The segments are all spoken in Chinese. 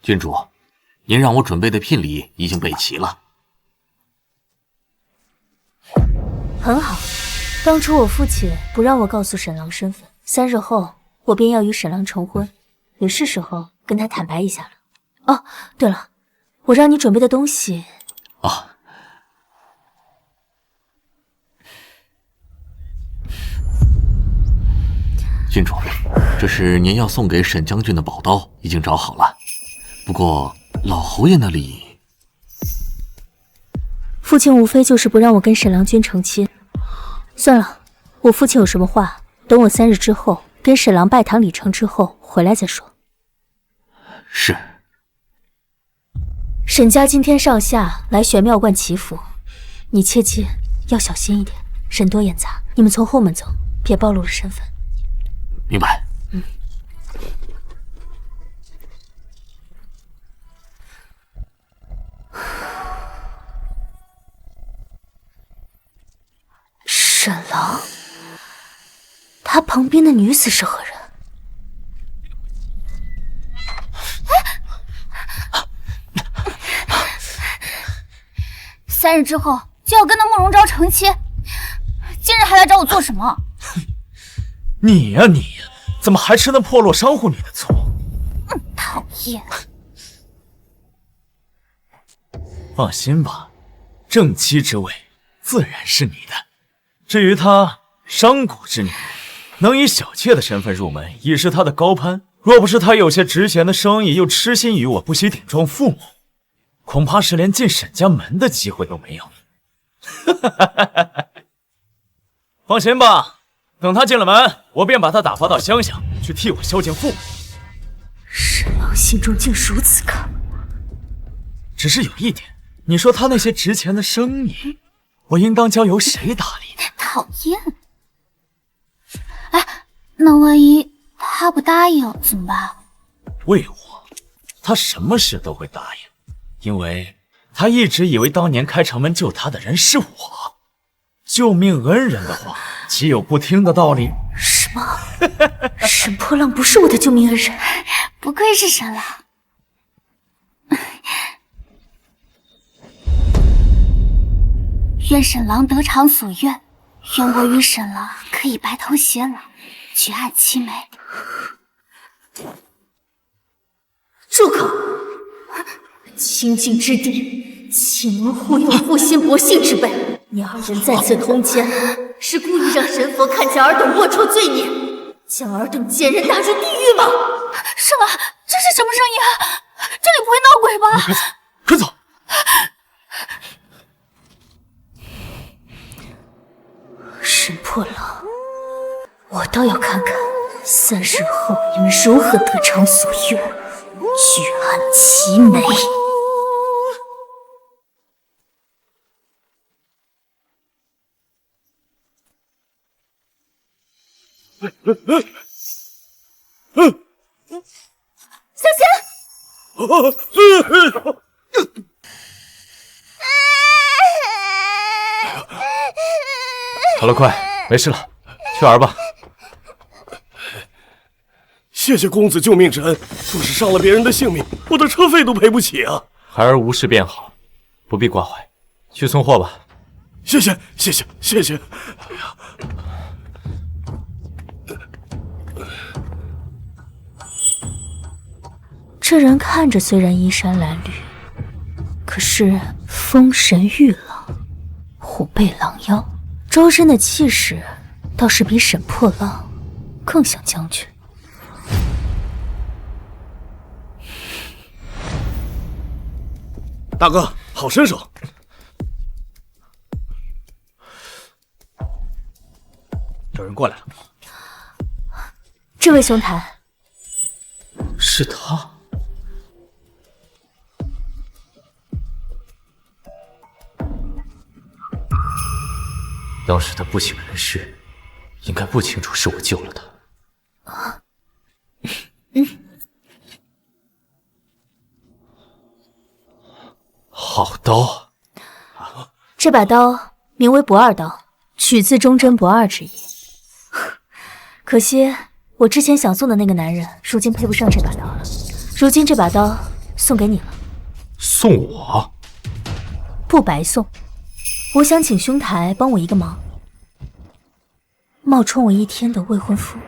郡主，您让我准备的聘礼已经备齐了。很好，当初我父亲不让我告诉沈郎身份，3日后我便要与沈郎成婚，也是时候跟他坦白一下了。哦，对了，我让你准备的东西……哦。郡主，这是您要送给沈将军的宝刀，已经找好了。不过老侯爷那里……父亲无非就是不让我跟沈郎君成亲。算了，我父亲有什么话，等我3日之后跟沈郎拜堂礼成之后回来再说。是。沈家今天上下来玄妙观祈福，你切记要小心一点，沈多眼杂。你们从后门走，别暴露了身份。明白。沈郎，他旁边的女子是何人？3日之后就要跟那慕容昭成亲，今日还来找我做什么？你呀你呀，怎么还吃那破落商户女的醋？讨厌。放心吧，正妻之位自然是你的。至于她商贾之女，能以小妾的身份入门，已是她的高攀。若不是她有些值钱的生意，又痴心于我，不惜顶撞父母，恐怕是连进沈家门的机会都没有。放心吧，等她进了门，我便把她打发到乡下去替我孝敬父母。沈郎心中竟如此看我。只是有一点，你说他那些值钱的生意，我应当交由谁打理？讨厌。哎，那万一他不答应怎么办？为我，他什么事都会答应，因为他一直以为当年开城门救他的人是我。救命恩人的话，岂有不听的道理？什么？沈破浪不是我的救命恩人？不愧是沈郎。愿沈郎得偿所愿，愿我与沈郎可以白头偕老，举案齐眉。住口！清净之地，岂能护佑负心薄幸之辈？你二人在此通奸，是故意让神佛看见尔等龌龊罪孽，将尔等贱人打入地狱吗？沈郎，这是什么声音啊？这里不会闹鬼吧？快走！沈破浪，我倒要看看3日后你们如何得偿所愿，举案齐眉。小贤，好了，快，没事了，去玩吧。谢谢公子救命之恩，若是伤了别人的性命，我的车费都赔不起啊！孩儿无事便好，不必挂怀。去送货吧。谢谢，谢谢，谢谢。哎呀，这人看着虽然衣衫褴褛，可是风神玉朗，虎背狼腰，周身的气势倒是比沈破浪更像将军。大哥，好身手！有人过来了。这位兄台，是他。当时他不省人事，应该不清楚是我救了他。好刀！这把刀名为不二刀，取自忠贞不二之意。可惜我之前想送的那个男人，如今配不上这把刀了。如今这把刀送给你了。送我？不白送。我想请兄台帮我一个忙，冒充我1天的未婚夫。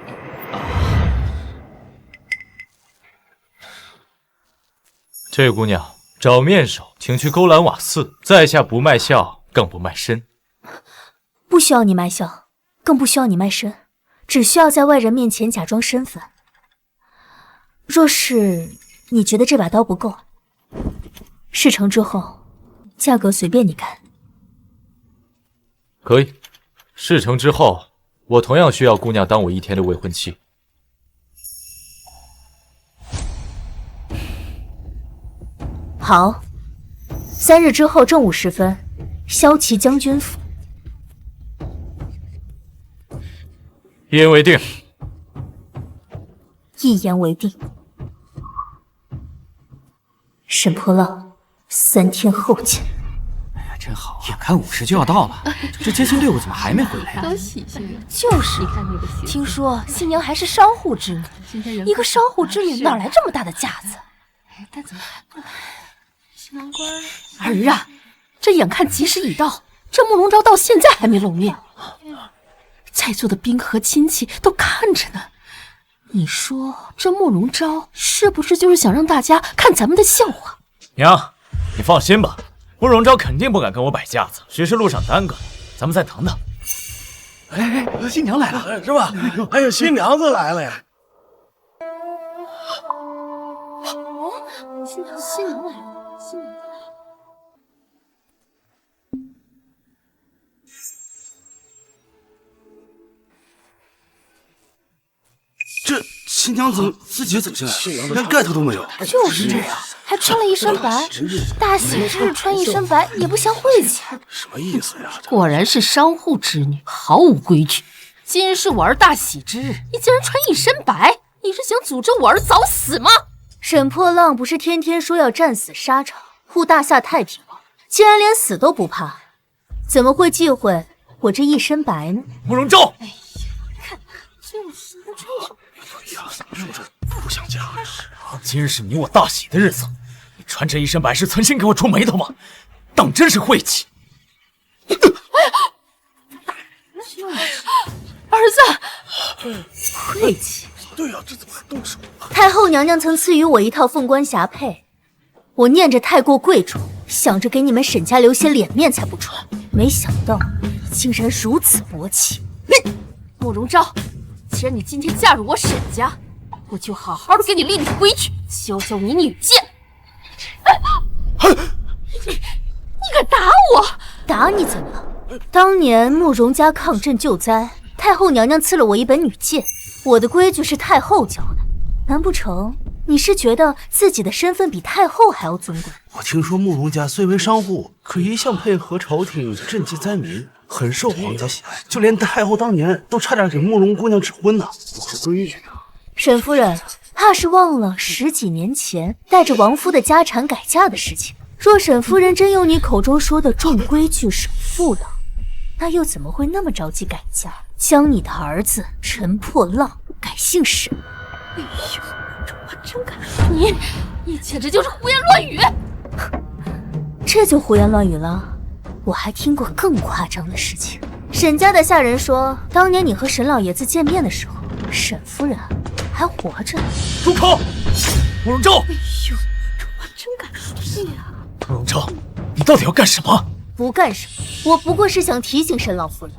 这位姑娘，找面首，请去勾栏瓦寺，在下不卖笑，更不卖身。不需要你卖笑，更不需要你卖身，只需要在外人面前假装身份。若是你觉得这把刀不够，事成之后，价格随便你开。可以，事成之后，我同样需要姑娘当我1天的未婚妻。好，3日之后正午时分，骁骑将军府。一言为定。一言为定。沈破浪，3天后见。哎呀，真好啊！眼看50就要到了，这接亲队伍怎么还没回来呀？都喜庆了。就是，听说新娘还是商户之女，一个商户之女哪来这么大的架子？哎，但怎么还不来？新郎官儿啊，这眼看吉时已到，这慕容昭到现在还没露面，在座的宾客和亲戚都看着呢。你说这慕容昭是不是就是想让大家看咱们的笑话？娘，你放心吧，慕容昭肯定不敢跟我摆架子，只是路上耽搁了，咱们再等等。哎，新娘来了，是吧？哎呀，新娘子来了呀！新娘来了，新娘。这新娘怎么自己走进来了？连盖头都没有。就是这样，还穿了一身白。大喜之日穿一身白也不像晦气。什么意思呀？果然是商户之女，毫无规矩。今日是我儿大喜之日，你竟然穿一身白，你是想诅咒我儿早死吗？沈破浪不是天天说要战死沙场，护大夏太平吗？既然连死都不怕，怎么会忌讳我这一身白呢？慕容昭，哎呀，看，就是能穿一身。说这不想嫁。今日是你我大喜的日子，你穿这一身白是存心给我触眉头吗？当真是晦气！儿子，晦气。对呀，这怎么还动手？太后娘娘曾赐予我一套凤冠霞帔，我念着太过贵重，想着给你们沈家留些脸面才不穿，没想到竟然如此薄气。慕容昭，既然你今天嫁入我沈家，我就好好的给你立立规矩，教教你女贱。你敢打我？打你怎么了？当年慕容家抗震救灾，太后娘娘赐了我一本女诫，我的规矩是太后教的。难不成你是觉得自己的身份比太后还要尊贵？我听说慕容家虽为商户，可一向配合朝廷赈济灾民，很受皇家喜爱。就连太后当年都差点给慕容姑娘指婚呢。我是规矩啊。沈夫人怕是忘了10几年前带着王夫的家产改嫁的事情。若沈夫人真有你口中说的重规矩守妇道，那又怎么会那么着急改嫁，将你的儿子陈破浪改姓沈？哎呦，这话真敢说！你简直就是胡言乱语！这就胡言乱语了？我还听过更夸张的事情。沈家的下人说，当年你和沈老爷子见面的时候，沈夫人还活着。住口！慕容昭！哎呦，这话真敢说呀！慕容昭，你到底要干什么？不干什么，我不过是想提醒沈老夫人，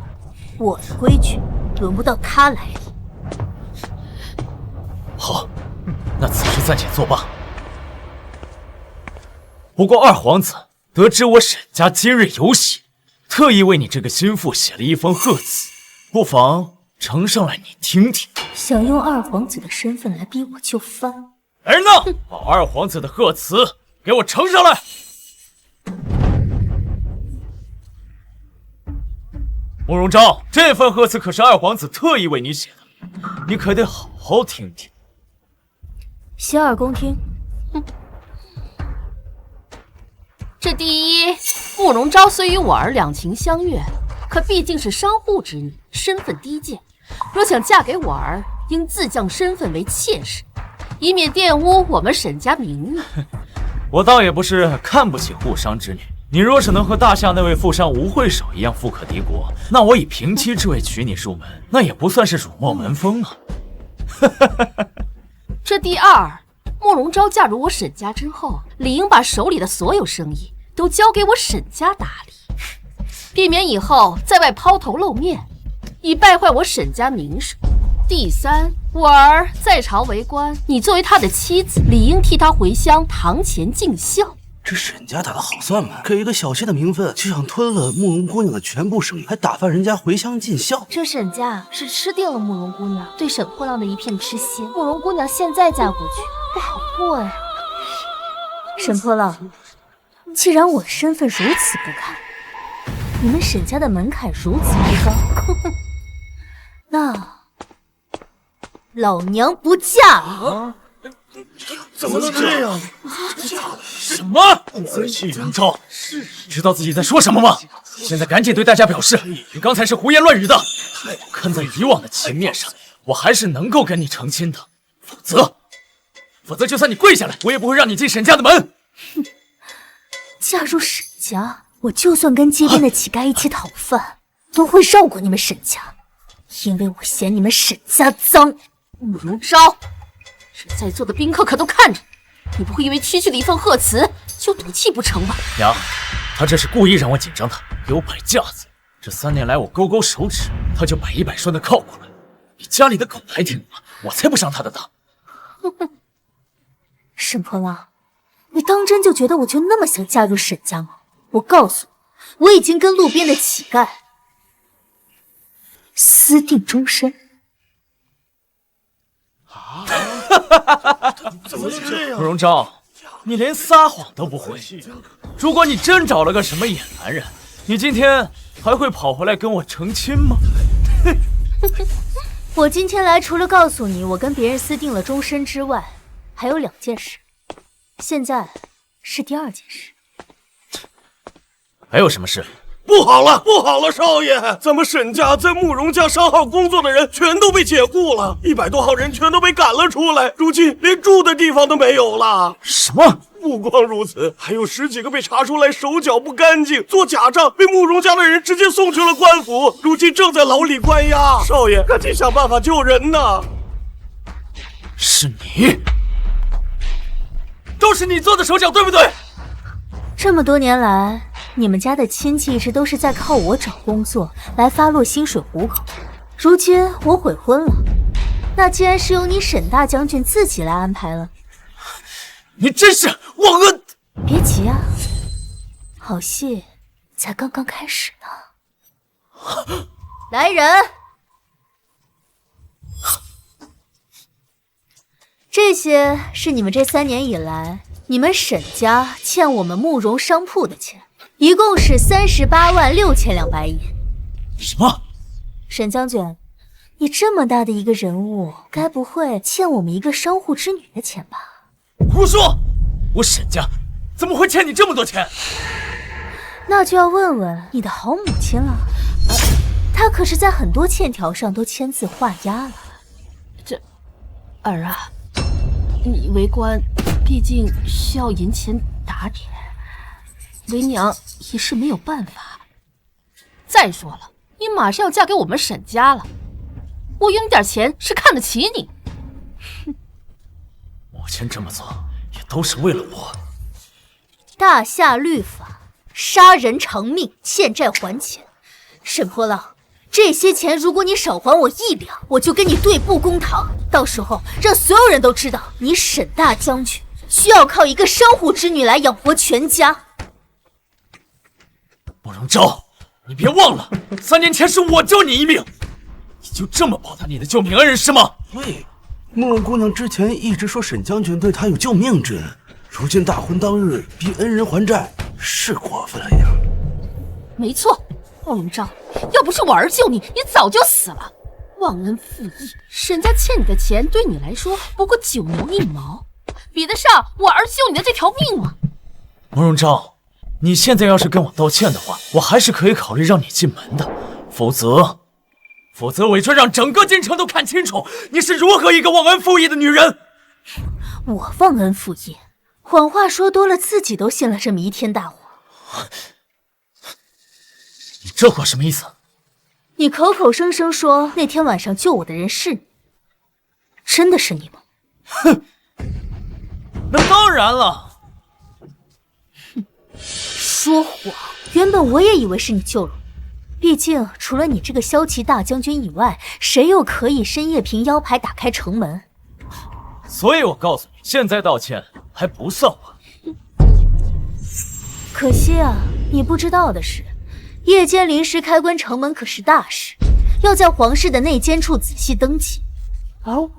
我的规矩轮不到她来理。好，那此事暂且作罢。不过二皇子得知我沈家今日有喜，特意为你这个心腹写了一封贺词，不妨呈上来你听听。想用二皇子的身份来逼我就范？儿呢，把二皇子的贺词给我呈上来。慕容昭，这份贺词可是二皇子特意为你写的，你可得好好听听。洗耳恭听。这第一，慕容昭虽与我儿两情相悦，可毕竟是商户之女，身份低贱，若想嫁给我儿，应自降身份为妾室，以免玷污我们沈家名誉。我倒也不是看不起护商之女。你若是能和大夏那位富商吴会首一样富可敌国，那我以平妻之位娶你入门，那也不算是辱没门风啊。这第二，慕容昭嫁入我沈家之后，理应把手里的所有生意都交给我沈家打理，避免以后在外抛头露面，以败坏我沈家名声。第三，我儿在朝为官，你作为他的妻子，理应替他回乡堂前尽孝。这沈家打的好算盘，给一个小妾的名分就想吞了慕容姑娘的全部生意，还打发人家回乡尽孝。这沈家是吃定了慕容姑娘对沈破浪的一片痴心，慕容姑娘现在嫁过去不好过呀。沈破浪，既然我身份如此不堪，你们沈家的门槛如此之高，那老娘不嫁了。怎么能这样？什么？杨昭，知道自己在说什么吗？现在赶紧对大家表示，你刚才是胡言乱语的。我看在以往的情面上，我还是能够跟你成亲的。否则就算你跪下来，我也不会让你进沈家的门。哼，嫁入沈家，我就算跟街边的乞丐一起讨饭，都会绕过你们沈家，因为我嫌你们沈家脏。慕容昭。在座的宾客可都看着你，不会因为区区的一份贺词就赌气不成吧？娘，他这是故意让我紧张的，给我摆架子。这3年来我勾勾手指，他就百依百顺的靠过来，比家里的狗还听话，我才不上他的当。沈破浪，你当真就觉得我就那么想嫁入沈家吗？我告诉你，我已经跟路边的乞丐私定终身。怎么能这样？慕容昭，你连撒谎都不会。如果你真找了个什么野男人，你今天还会跑回来跟我成亲吗？我今天来除了告诉你我跟别人私定了终身之外，还有2件事。现在是第2件事。还有什么事？不好了，不好了，少爷！咱们沈家在慕容家商号工作的人全都被解雇了，100多号人全都被赶了出来，如今连住的地方都没有了。什么？不光如此，还有10几个被查出来手脚不干净、做假账，被慕容家的人直接送去了官府，如今正在牢里关押。少爷，赶紧想办法救人呐！是你，都是你做的手脚，对不对？这么多年来，你们家的亲戚一直都是在靠我找工作来发落薪水糊口。如今我悔婚了，那既然是由你沈大将军自己来安排了，你真是忘恩！别急啊，好戏才刚刚开始呢。来人！这些是你们这3年以来你们沈家欠我们慕容商铺的钱，一共是386200银。什么？沈将军，你这么大的一个人物，该不会欠我们一个商户之女的钱吧？胡说！我沈家怎么会欠你这么多钱？那就要问问你的好母亲了，她可是在很多欠条上都签字画押了。这儿啊，你为官毕竟需要银钱打点，为娘也是没有办法。再说了，你马上要嫁给我们沈家了，我有你点钱是看得起你。母亲这么做也都是为了我。大夏律法，杀人偿命，欠债还钱。沈破浪，这些钱如果你少还我1两，我就跟你对簿公堂，到时候让所有人都知道你沈大将军需要靠一个商户之女来养活全家。慕容昭，你别忘了，3年前是我救你一命，你就这么报答你的救命恩人是吗？对，慕容姑娘之前一直说沈将军对她有救命之恩，如今大婚当日逼恩人还债，是过分了呀。没错，慕容昭，要不是我儿救你，你早就死了。忘恩负义，沈家欠你的钱对你来说不过9牛1毛，比得上我儿救你的这条命吗？慕容昭，你现在要是跟我道歉的话，我还是可以考虑让你进门的，否则韦川让整个京城都看清楚你是如何一个忘恩负义的女人。我忘恩负义？谎话说多了，自己都信了这弥天大谎。你这话什么意思？你口口声声说那天晚上救我的人是你，真的是你吗？哼，那当然了。说谎！原本我也以为是你救了我，毕竟除了你这个骁骑大将军以外，谁又可以深夜凭腰牌打开城门？所以我告诉你，现在道歉还不算晚。可惜啊，你不知道的是，夜间临时开关城门可是大事，要在皇室的内监处仔细登记。而我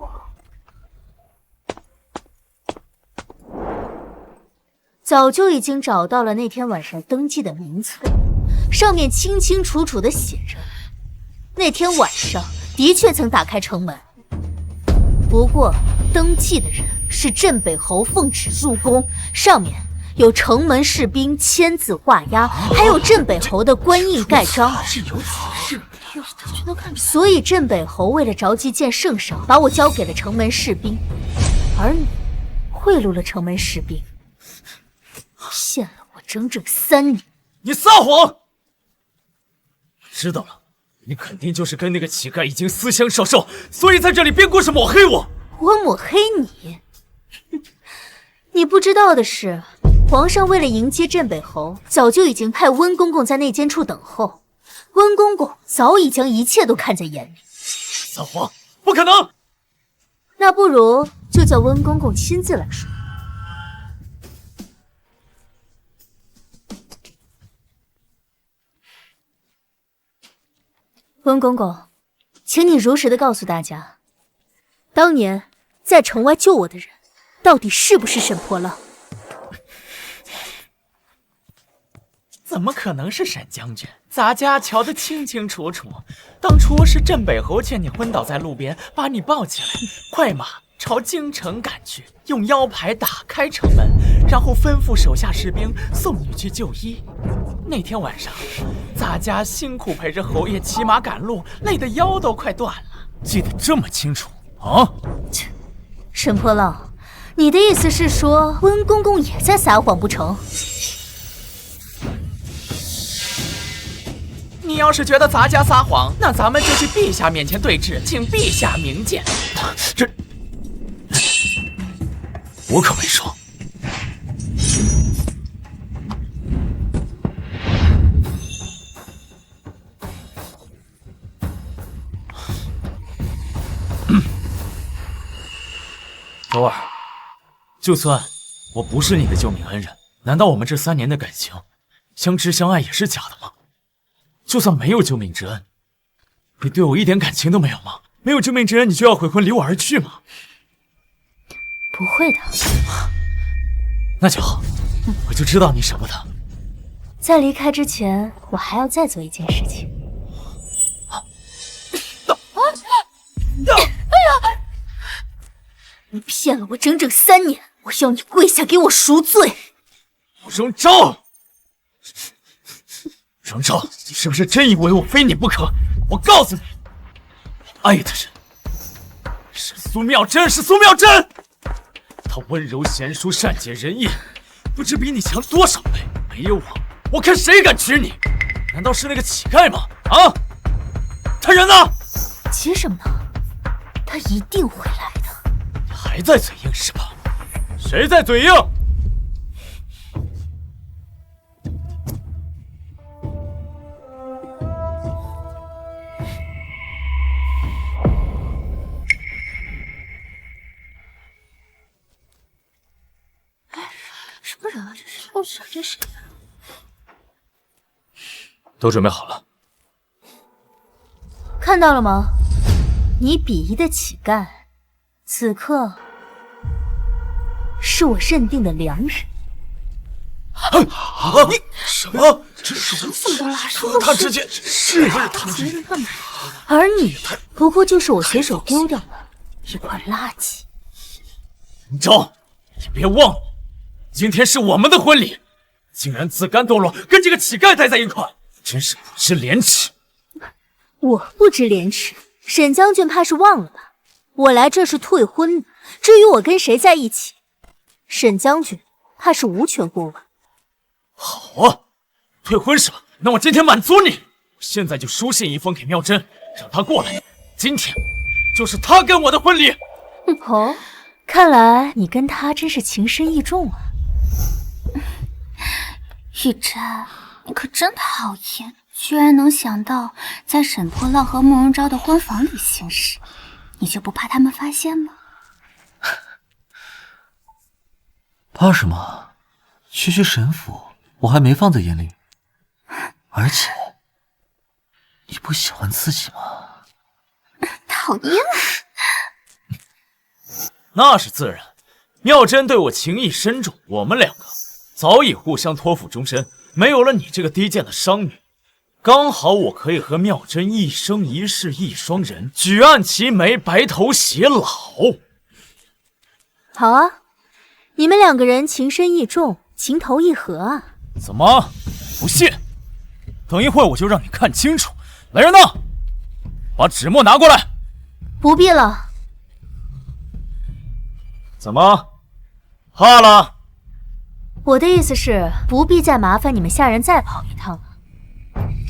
早就已经找到了那天晚上登记的名册，上面清清楚楚地写着，那天晚上的确曾打开城门，不过登记的人是镇北侯奉旨入宫，上面有城门士兵签字画押，还有镇北侯的官印盖章。所以镇北侯为了着急见圣上，把我交给了城门士兵，而你贿赂了城门士兵，骗了我整整3年。你撒谎！知道了，你肯定就是跟那个乞丐已经私相授受，所以在这里编故事抹黑我。我抹黑你？你不知道的是，皇上为了迎接镇北侯，早就已经派温公公在内监处等候。温公公早已将一切都看在眼里。撒谎！不可能！那不如就叫温公公亲自来说。温公公，请你如实的告诉大家，当年在城外救我的人，到底是不是沈波浪？怎么可能是沈将军？咱家瞧得清清楚楚，当初是镇北侯见你昏倒在路边，把你抱起来，快马朝京城赶去，用腰牌打开城门，然后吩咐手下士兵送你去就医。那天晚上，咱家辛苦陪着侯爷骑马赶路，累得腰都快断了，记得这么清楚啊！切，沈波浪，你的意思是说温公公也在撒谎不成？你要是觉得咱家撒谎，那咱们就去陛下面前对质，请陛下明鉴。这我可没说。周儿，就算我不是你的救命恩人，难道我们这3年的感情相知相爱也是假的吗？就算没有救命之恩，你对我一点感情都没有吗？没有救命之恩，你就要悔婚离我而去吗？不会的。那就好，我就知道你舍不得。在离开之前，我还要再做一件事情。你骗了我整整3年，我要你跪下给我赎罪！荣昭，荣昭，你是不是真以为我非你不可？我告诉你，爱的人是苏妙真，是苏妙真。她温柔贤淑，善解人意，不知比你强多少倍。没有我看谁敢娶你？难道是那个乞丐吗？啊，他人呢？急什么呢？他一定会来的。你还在嘴硬是吧？谁在嘴硬？什么人啊？这是后续这是？都准备好了。看到了吗？你鄙夷的乞丐，此刻是我认定的良人。你什么？这是怎么了？他之前是他之前，而你不过就是我随手丢掉的一块垃圾。荣昭，你别忘了，今天是我们的婚礼，竟然自甘堕落，跟这个乞丐待在一块，真是不知廉耻。我不知廉耻，沈将军怕是忘了吧？我来这是退婚的，至于我跟谁在一起，沈将军怕是无权过问。好啊，退婚是吧？那我今天满足你，现在就书信一封给妙真，让她过来。今天就是她跟我的婚礼。哦，看来你跟他真是情深意重啊。玉珍，你可真讨厌，居然能想到在沈破浪和慕容昭的婚房里行事，你就不怕他们发现吗？怕什么？区区神府，我还没放在眼里。而且，你不喜欢刺激吗？讨厌。那是自然，妙真对我情意深重，我们两个早已互相托付终身。没有了你这个低贱的商女，刚好我可以和妙真一生一世一双人，举案齐眉，白头偕老。好啊，你们两个人情深意重，情投意合啊。怎么不信？等一会儿我就让你看清楚。来人呐，把纸墨拿过来。不必了。怎么怕了？我的意思是，不必再麻烦你们下人再跑一趟了。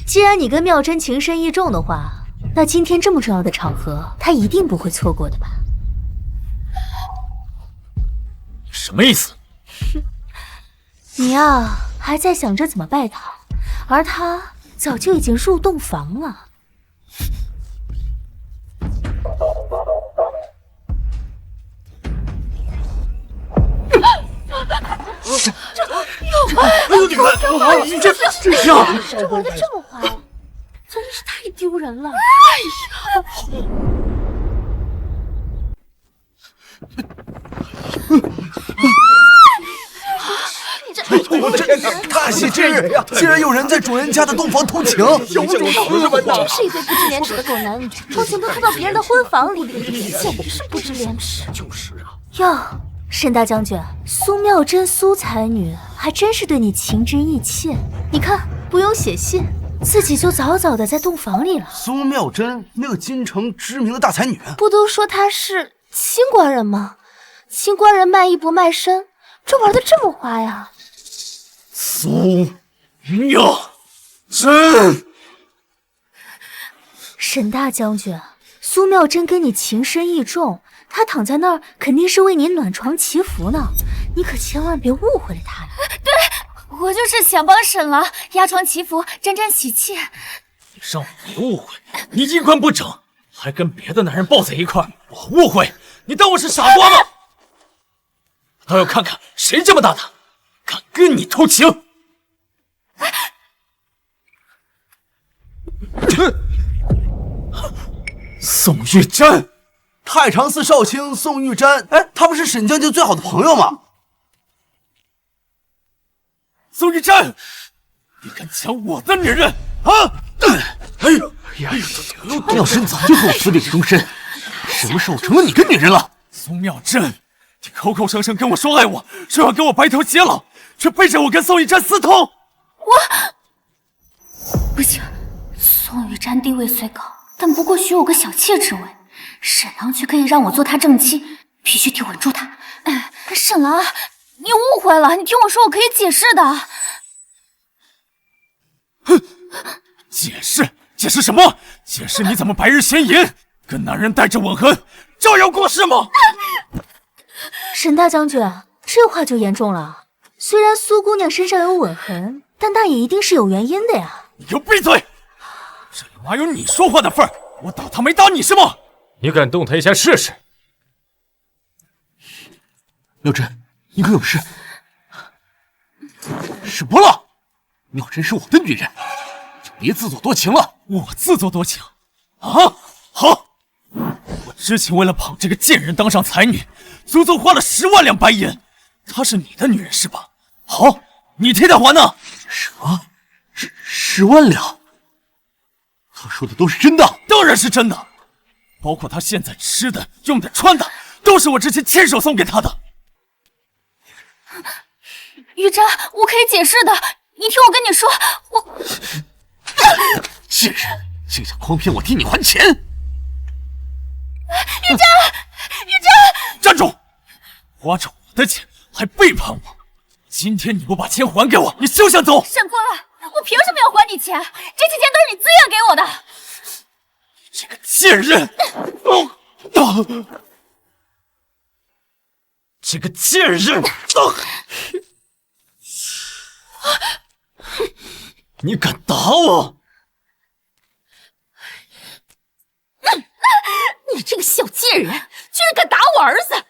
既然你跟妙真情深意重的话，那今天这么重要的场合，他一定不会错过的吧？什么意思？你啊，还在想着怎么拜堂，而他早就已经入洞房了。你看，你这样这玩的这么花，真是太丢人了。我这大喜之日，竟然有人在主人家的洞房偷情！真是一对不知廉耻的狗男女，偷情都偷到别人的婚房里，简直是不知廉耻。就是啊。哟，沈大将军，苏妙真苏才女还真是对你情真意切。你看，不用写信，自己就早早的在洞房里了。苏妙真，那个京城知名的大才女，不都说她是清官人吗？清官人卖艺不卖身，这玩的这么花呀？苏妙真，沈大将军，苏妙真跟你情深意重，她躺在那儿肯定是为你暖床祈福呢，你可千万别误会了她呀。对，我就是想帮沈郎压床祈福，沾沾喜气。你让我别误会，你衣冠不整，还跟别的男人抱在一块儿，我误会？你当我是傻瓜吗？倒要看看谁这么大胆，敢跟你偷情！宋玉珍，太常寺少卿宋玉珍，哎，他不是沈将军最好的朋友吗？宋玉珍，你敢抢我的女人啊！哎呦，妙真早就和我私定终身，什么时候成了你的女人了？宋妙真，你口口声声跟我说爱我，说要跟我白头偕老，却背着我跟宋玉珍私通。不行，宋玉珍地位虽高，但不过许我个小妾之位，沈郎却可以让我做他正妻，必须得稳住他。沈郎，你误会了，你听我说，我可以解释的。哼，解释什么？解释你怎么白日衔银，跟男人带着吻痕，招摇过市吗？沈大将军，这话就严重了。虽然苏姑娘身上有吻痕，但那也一定是有原因的呀。你给我闭嘴！这里哪有你说话的份儿？我打他没打你是吗？你敢动他一下试试？妙真，你可有事？沈伯乐，妙真是我的女人，就别自作多情了。我自作多情啊？好，我之前为了捧这个贱人当上才女，足足花了10万两白银。她是你的女人是吧？好，你替她还呢。什么？10万两？他说的都是真的？当然是真的，包括她现在吃的、用的、穿的，都是我之前亲手送给她的。玉珍，我可以解释的，你听我跟你说，我……贱人，竟想诓骗我替你还钱！玉珍，站住！花着我的钱还背叛我，今天你不把钱还给我，你休想走！沈破浪，我凭什么要还你钱？这些钱都是你自愿给我的。这个贱人！这个贱人！你敢打我？你这个小贱人，居然敢打我儿子！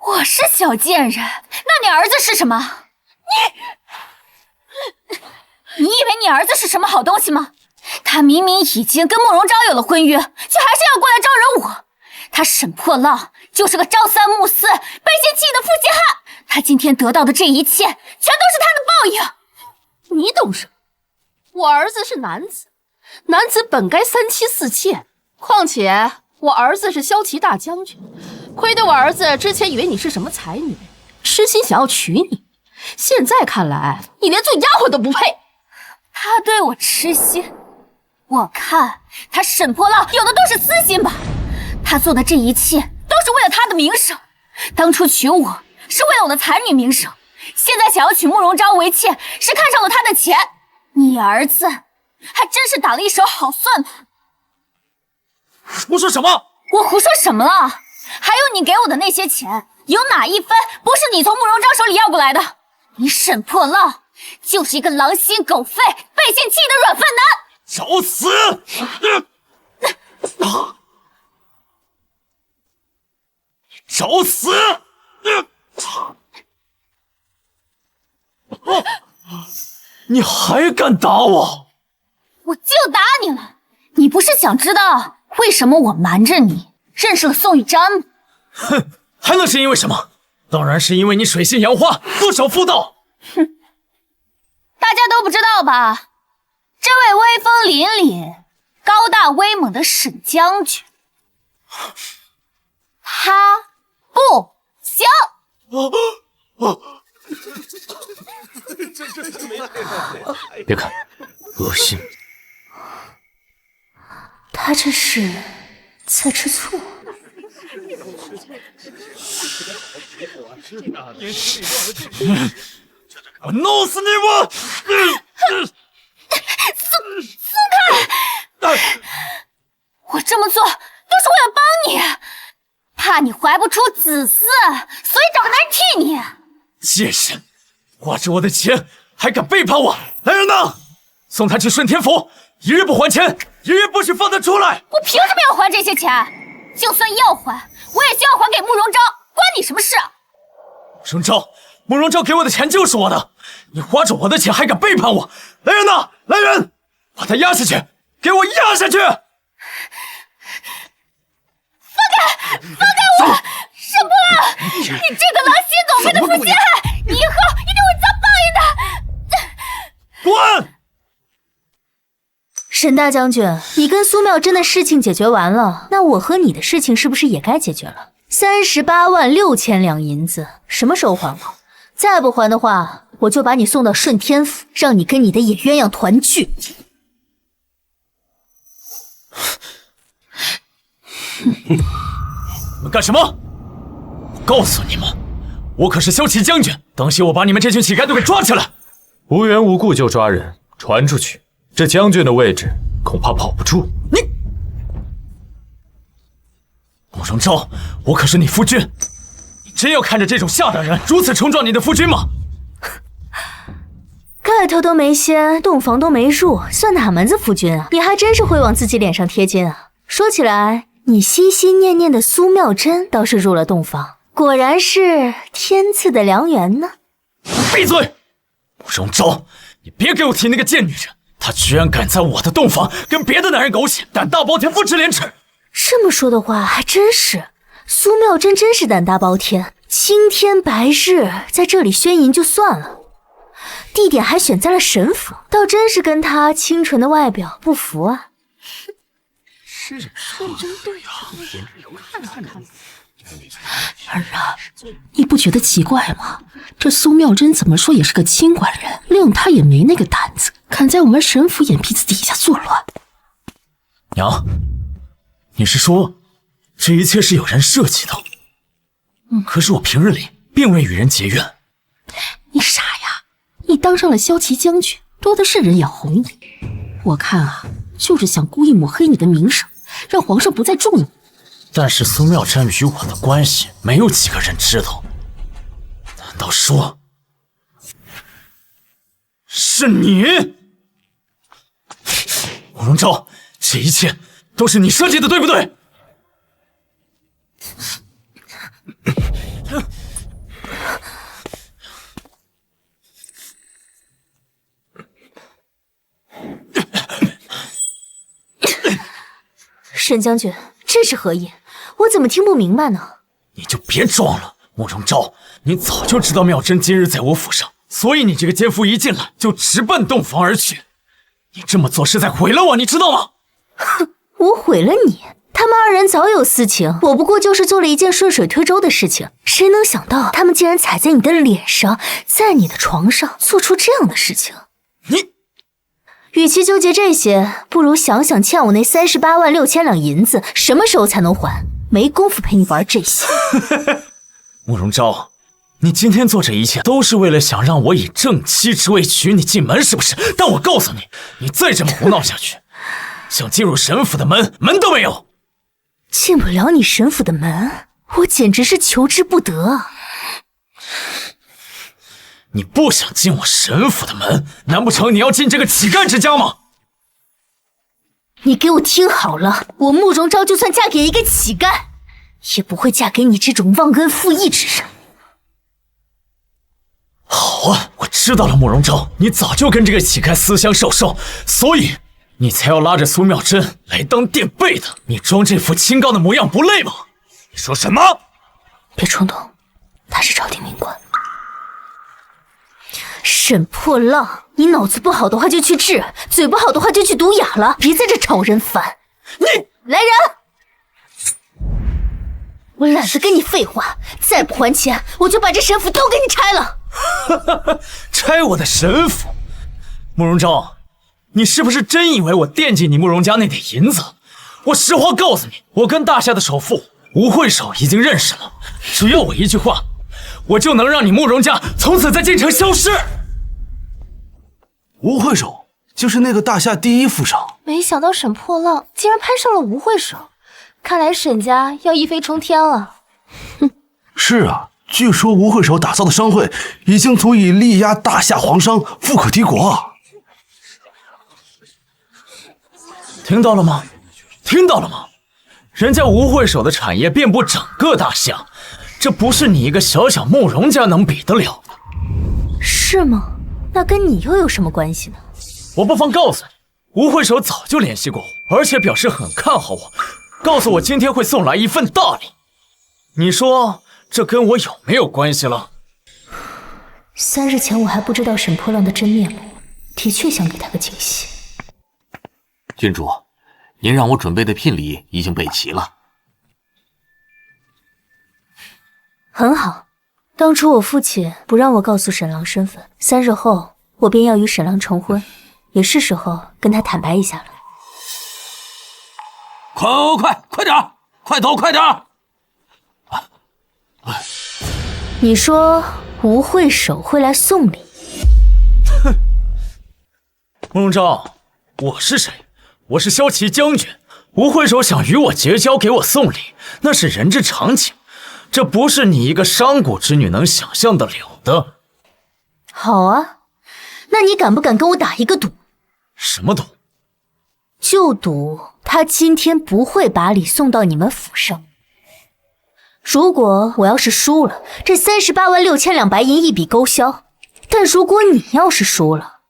我是小贱人，那你儿子是什么？你以为你儿子是什么好东西吗？他明明已经跟慕容昭有了婚约，却还是要过来招惹我。他沈破浪就是个朝三暮四、背信弃义的负心汉。他今天得到的这一切，全都是他的报应。你懂什么？我儿子是男子，男子本该三妻四妾。况且我儿子是骁骑大将军，亏得我儿子之前以为你是什么才女，痴心想要娶你。现在看来，你连做丫鬟都不配。他对我痴心，我看他沈破浪有的都是私心吧。他做的这一切都是为了他的名声。当初娶我是为了我的才女名声，现在想要娶慕容昭为妾，是看上了他的钱。你儿子还真是打了一手好算盘。胡说什么？我胡说什么了？还有你给我的那些钱，有哪一分不是你从慕容昭手里要过来的？你沈破浪就是一个狼心狗肺、背信弃义的软饭男！找死！找死！你还敢打我？我就打你了！你不是想知道为什么我瞒着你认识了宋玉瞻吗？哼，还能是因为什么？当然是因为你水性杨花，不守妇道。哼，大家都不知道吧？这位威风凛凛、高大威猛的沈将军，他不行。别看，恶心。他这是在吃醋。我弄死你！我松开！我这么做都是为了帮你，怕你怀不出子嗣，所以找个男人替你。贱人，花着我的钱还敢背叛我！来人呐，送他去顺天府，一日不还钱，一日不许放他出来！我凭什么要还这些钱？就算要还，我也需要还给慕容昭，关你什么事啊？慕容昭给我的钱就是我的，你花着我的钱还敢背叛我！来人呐，来人，把他压下去，给我压下去！放开我！沈破浪，你这个狼心狗肺的负心汉，你以后一定会遭报应的！滚！沈大将军，你跟苏妙真的事情解决完了，那我和你的事情是不是也该解决了？386000两银子，什么时候还我？再不还的话，我就把你送到顺天府，让你跟你的野鸳鸯团聚。你们干什么？我告诉你们，我可是骁骑将军，当心我把你们这群乞丐都给抓起来！无缘无故就抓人，传出去，这将军的位置恐怕保不住。你，慕容昭，我可是你夫君，你真要看着这种下等人如此冲撞你的夫君吗？盖头都没掀，洞房都没入，算哪门子夫君啊？你还真是会往自己脸上贴金啊！说起来，你心心念念的苏妙真倒是入了洞房，果然是天赐的良缘呢。闭嘴！慕容昭，你别给我提那个贱女人，她居然敢在我的洞房跟别的男人苟且，胆大包天，不知廉耻。这么说的话，还真是，苏妙真真是胆大包天，青天白日在这里宣淫就算了，地点还选在了沈府，倒真是跟她清纯的外表不符啊。是说真对啊，儿啊，你不觉得奇怪吗？这苏妙真怎么说也是个清官人，令他也没那个胆子，敢在我们沈府眼皮子底下作乱。娘，你是说这一切是有人设计的？可是我平日里并未与人结怨，你傻呀！你当上了骁骑将军，多的是人眼红你。我看啊，就是想故意抹黑你的名声，让皇上不再重用你。但是苏妙珍与我的关系，没有几个人知道。难道说是你？慕容昭，这一切都是你设计的，对不对？沈将军，这是何意？我怎么听不明白呢？你就别装了，慕容昭，你早就知道妙珍今日在我府上，所以你这个奸夫一进来就直奔洞房而去。你这么做是在毁了我，你知道吗？哼，我毁了你？他们二人早有私情，我不过就是做了一件顺水推舟的事情。谁能想到他们竟然踩在你的脸上，在你的床上做出这样的事情？你，与其纠结这些，不如想想欠我那38.6万银子什么时候才能还？没工夫陪你玩这些。慕容昭，你今天做这一切都是为了想让我以正妻之位娶你进门，是不是？但我告诉你，你再这么胡闹下去，想进入沈府的门都没有。进不了你沈府的门，我简直是求之不得。你不想进我沈府的门，难不成你要进这个乞丐之家吗？你给我听好了，我慕容昭就算嫁给一个乞丐，也不会嫁给你这种忘恩负义之人。好啊，我知道了，慕容昭，你早就跟这个乞丐私相授受，所以你才要拉着苏妙珍来当垫背的。你装这副清高的模样不累吗？你说什么？别冲动，他是朝廷命官。沈破浪，你脑子不好的话就去治，嘴不好的话就去读哑了，别在这吵人烦。你来人！我懒得跟你废话，再不还钱，我就把这沈府都给你拆了。拆我的沈府？慕容昭，你是不是真以为我惦记你慕容家那点银子？我实话告诉你，我跟大夏的首富吴会首已经认识了，只要我一句话，我就能让你慕容家从此在京城消失。吴会首就是那个大夏第一富商，没想到沈破浪竟然攀上了吴会首，看来沈家要一飞冲天了。哼，是啊，据说吴会首打造的商会已经足以力压大夏皇商，富可敌国啊！听到了吗？听到了吗？人家吴会首的产业遍布整个大夏，这不是你一个小小慕容家能比得了的。是吗？那跟你又有什么关系呢？我不妨告诉你，吴会首早就联系过我，而且表示很看好我，告诉我今天会送来一份大礼。你说这跟我有没有关系了？3日前我还不知道沈破浪的真面目，的确想给他个惊喜。郡主，您让我准备的聘礼已经备齐了。很好，当初我父亲不让我告诉沈郎身份，3日后我便要与沈郎成婚，也是时候跟他坦白一下了。快点，快走，快点！你说吴会首会来送礼？哼，慕容昭，我是谁？我是骁骑将军，吴会首想与我结交，给我送礼，那是人之常情，这不是你一个商贾之女能想象得了的。好啊，那你敢不敢跟我打一个赌？什么赌？就赌他今天不会把礼送到你们府上。如果我要是输了，这38.6万白银一笔勾销；但如果你要是输了，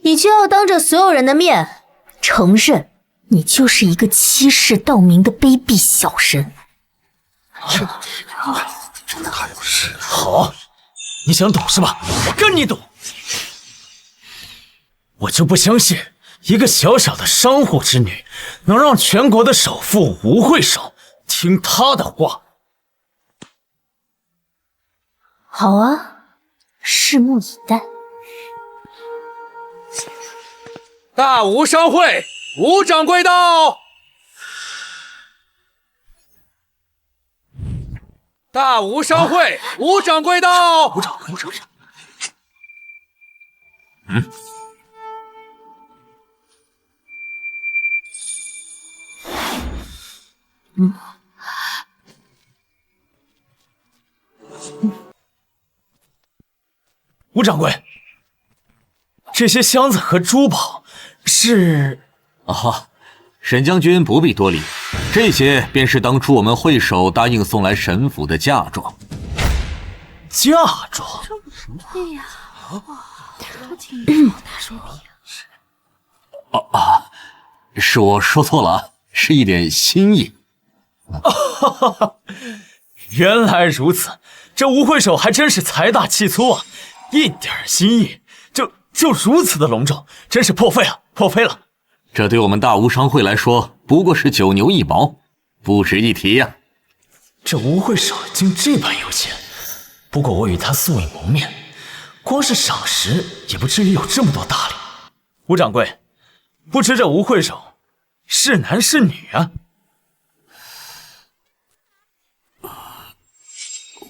你就要当着所有人的面承认你就是一个欺世盗名的卑鄙小人。真的太有势了！好，你想赌是吧？我跟你赌。我就不相信一个小小的商户之女能让全国的首富吴会首听她的话。好啊，拭目以待。大吴商会，吴掌柜到。大吴商会吴掌柜到。吴掌柜。吴掌柜，这些箱子和珠宝是……啊，沈将军不必多礼，这些便是当初我们会首答应送来沈府的嫁妆。嫁妆？对呀，都挺大手笔啊，是我说错了，是一点心意。原来如此，这吴会首还真是财大气粗啊！一点心意就如此的隆重，真是破费了，破费了。这对我们大吴商会来说，不过是9牛1毛，不值一提呀。这吴会首竟这般有钱，不过我与他素未谋面，光是赏识也不至于有这么多大礼。吴掌柜，不知这吴会首是男是女啊？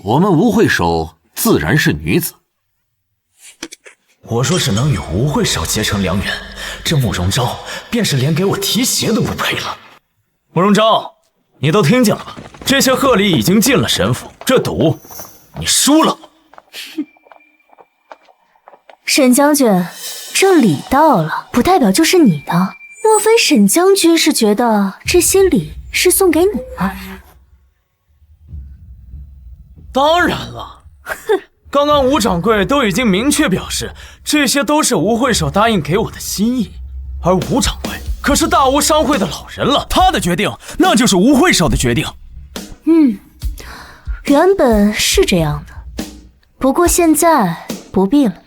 我们吴会首自然是女子。我若是能与吴会首结成良缘，这慕容昭便是连给我提鞋都不配了。慕容昭，你都听见了吧？这些贺礼已经进了沈府，这赌你输了。沈将军，这礼到了，不代表就是你的。莫非沈将军是觉得这些礼是送给你的？当然了。刚刚吴掌柜都已经明确表示，这些都是吴会首答应给我的心意，而吴掌柜可是大吴商会的老人了，他的决定那就是吴会首的决定。原本是这样的，不过现在不必了，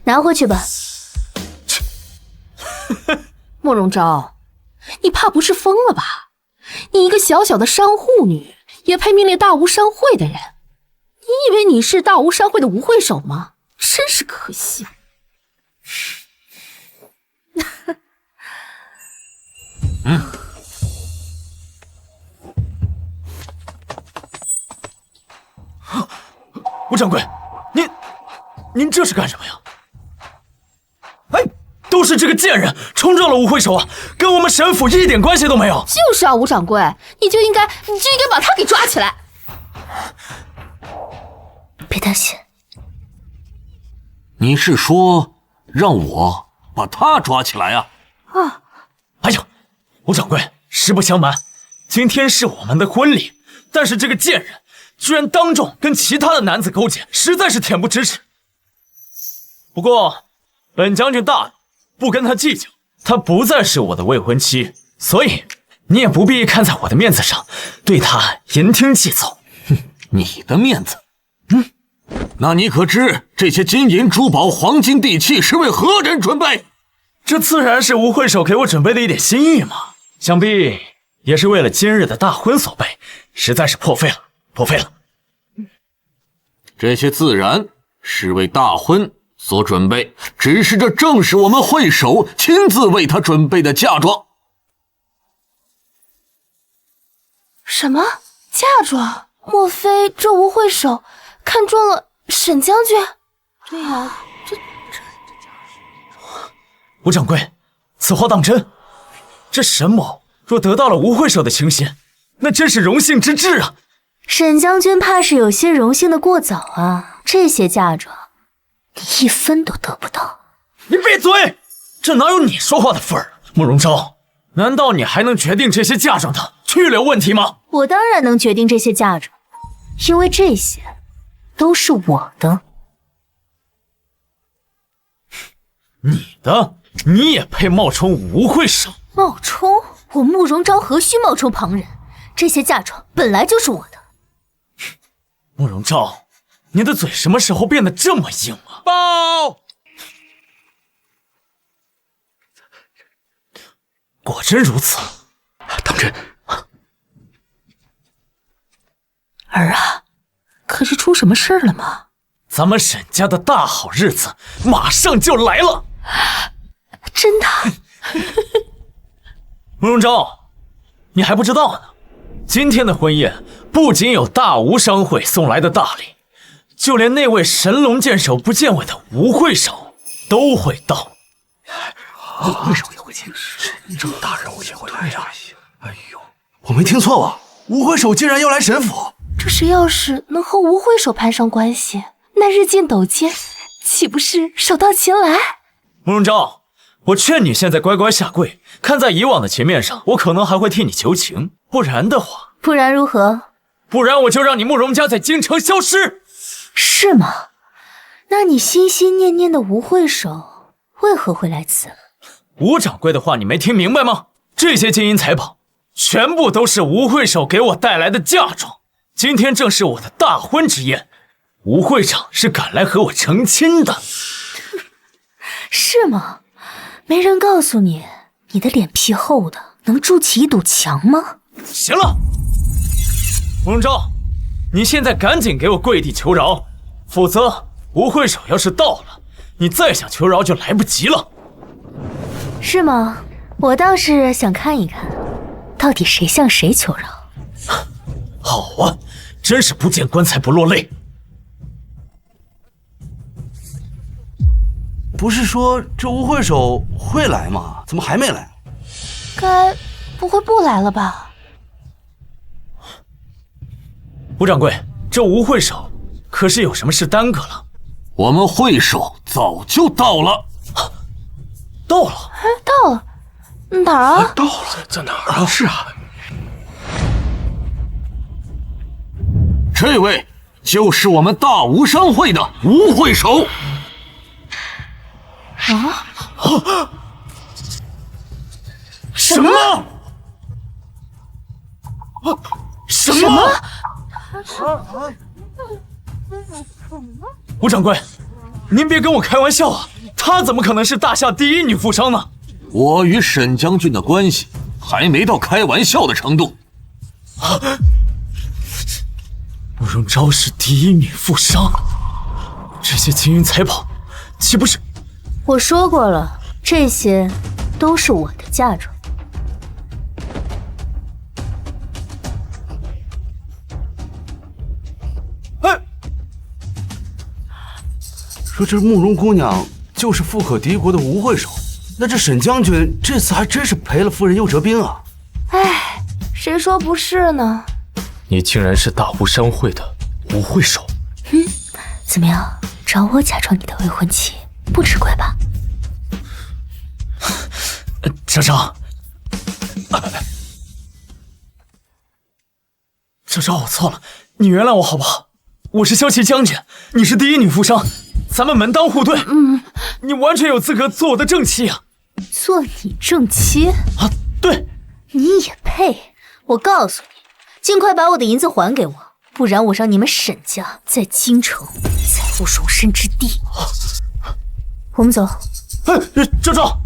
拿回去吧。慕容昭，你怕不是疯了吧？你一个小小的商户女，也配名列大吴商会的人？你以为你是大吴商会的吴会首吗？真是可惜。吴掌柜，您这是干什么呀？哎，都是这个贱人冲撞了吴会首啊，跟我们沈府一点关系都没有。就是啊，吴掌柜，你就应该把他给抓起来。别担心。你是说让我把他抓起来啊？哎呦，吴掌柜，实不相瞒，今天是我们的婚礼，但是这个贱人居然当众跟其他的男子勾结，实在是恬不知耻。不过本将军大怒，不跟他计较，她不再是我的未婚妻，所以你也不必看在我的面子上对她言听计从。你的面子？那你可知这些金银珠宝、黄金地器是为何人准备？这自然是吴会首给我准备的一点心意嘛，想必也是为了今日的大婚所备，实在是破费了，破费了。这些自然是为大婚所准备，只是这正是我们会首亲自为他准备的嫁妆。什么嫁妆？莫非这吴会首看中了沈将军？对呀，这吴掌柜，此话当真？这沈某若得到了吴会首的倾心，那真是荣幸之至啊！沈将军怕是有些荣幸的过早啊，这些嫁妆你1分都得不到。你闭嘴！这哪有你说话的份儿？慕容昭，难道你还能决定这些嫁妆的去留问题吗？我当然能决定这些嫁妆，因为这些都是我的。你的？你也配冒充吴会首？冒充？我慕容昭何须冒充旁人？这些嫁妆本来就是我的。慕容昭，你的嘴什么时候变得这么硬了？报！果真如此，当真。儿啊，可是出什么事了吗？咱们沈家的大好日子马上就来了。真的？慕容昭，你还不知道呢。今天的婚宴不仅有大吴商会送来的大礼，就连那位神龙见首不见尾的吴会首都会到。吴会首也会见，这么大人物也会来呀！哎呦，我没听错吧？吴会首竟然要来神府！这谁要是能和吴会首攀上关系，那日进斗金岂不是手到擒来？慕容昭，我劝你现在乖乖下跪，看在以往的情面上，我可能还会替你求情。不然的话，不然如何？不然我就让你慕容家在京城消失。是吗？那你心心念念的吴会首为何会来此？吴掌柜的话你没听明白吗？这些金银财宝全部都是吴会首给我带来的嫁妆。今天正是我的大婚之宴，吴会长是赶来和我成亲的。是吗？没人告诉你，你的脸皮厚的能筑起一堵墙吗？行了，慕容昭，你现在赶紧给我跪地求饶，否则吴会首要是到了，你再想求饶就来不及了。是吗？我倒是想看一看，到底谁向谁求饶。好啊，真是不见棺材不落泪。不是说这吴会首会来吗？怎么还没来？该不会不来了吧？吴掌柜，这吴会首可是有什么事耽搁了？我们会首早就到了。到了？哎，到了，哪儿啊？到了，在哪儿啊？是啊，这位就是我们大吴商会的吴会首。什么？什么？吴掌柜，您别跟我开玩笑啊！她怎么可能是大夏第一女富商呢？我与沈将军的关系还没到开玩笑的程度。慕容昭是第一女富商，这些金银财宝岂不是？我说过了，这些都是我的嫁妆。哎，说这慕容姑娘就是富可敌国的吴会首，那这沈将军这次还真是赔了夫人又折兵啊！哎，谁说不是呢？你竟然是大吴商会的吴会首。怎么样，找我假装你的未婚妻，不吃亏吧？昭昭，昭昭，我错了，你原谅我好不好？我是骁骑将军，你是第一女富商，咱们门当户对。你完全有资格做我的正妻啊！做你正妻？啊，对，你也配？我告诉你，尽快把我的银子还给我，不然我让你们沈家在京城再无容身之地。我们走。哎，昭昭，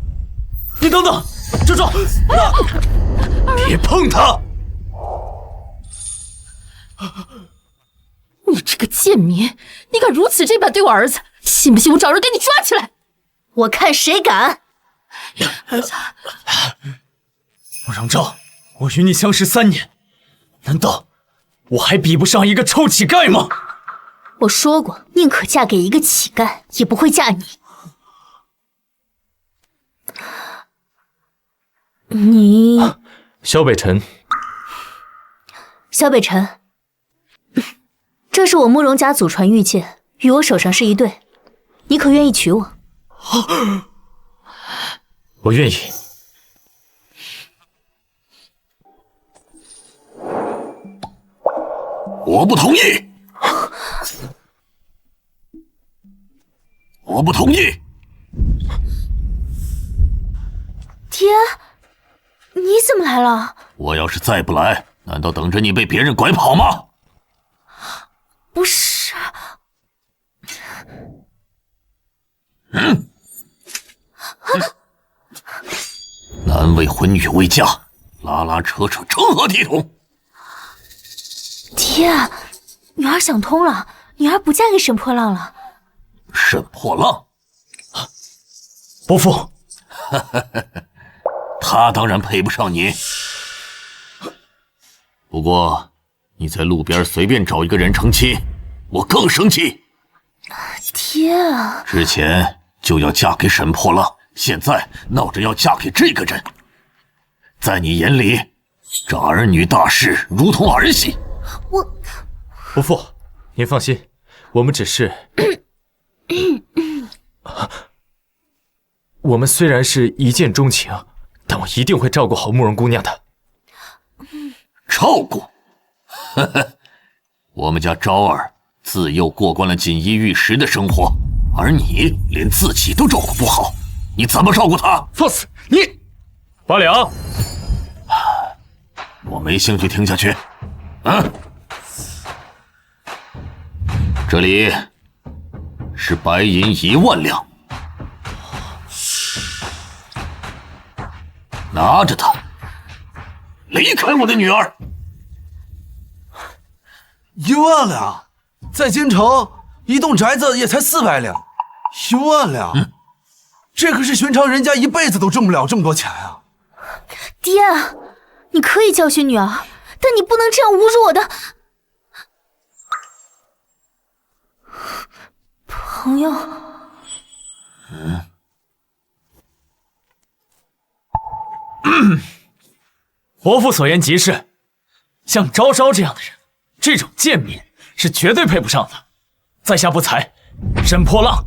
你等等，昭昭，别碰他！你这个贱民，你敢如此这般对我儿子，信不信我找人给你抓起来？我看谁敢！慕容昭，我与你相识3年，难道我还比不上一个臭乞丐吗？我说过，宁可嫁给一个乞丐，也不会嫁你。你，萧北辰，萧北辰，这是我慕容家祖传玉剑，与我手上是一对，你可愿意娶我？我愿意。我不同意！我不同意！爹，你怎么来了？我要是再不来，难道等着你被别人拐跑吗？不是。男未婚女未嫁，拉拉扯扯，成何体统？爹，女儿想通了，女儿不嫁给沈破浪了。沈破浪？伯父，他当然配不上你。不过，你在路边随便找一个人成亲，我更生气。爹啊！之前就要嫁给沈破浪，现在闹着要嫁给这个人，在你眼里，这儿女大事如同儿戏。伯父，您放心，我们只是……我们虽然是一见钟情，但我一定会照顾好慕容姑娘的。照顾？呵呵，我们家昭儿自幼过惯了锦衣玉食的生活，而你连自己都照顾不好，你怎么照顾她？放肆！你八两，我没兴趣听下去。这里是白银1万两，拿着它，离开我的女儿。1万两，在京城一栋宅子也才400两，1万两，这可是寻常人家一辈子都挣不了这么多钱啊！爹，你可以教训女儿，但你不能这样侮辱我的朋友。伯父所言极是，像昭昭这样的人，这种贱民是绝对配不上的。在下不才，沈破浪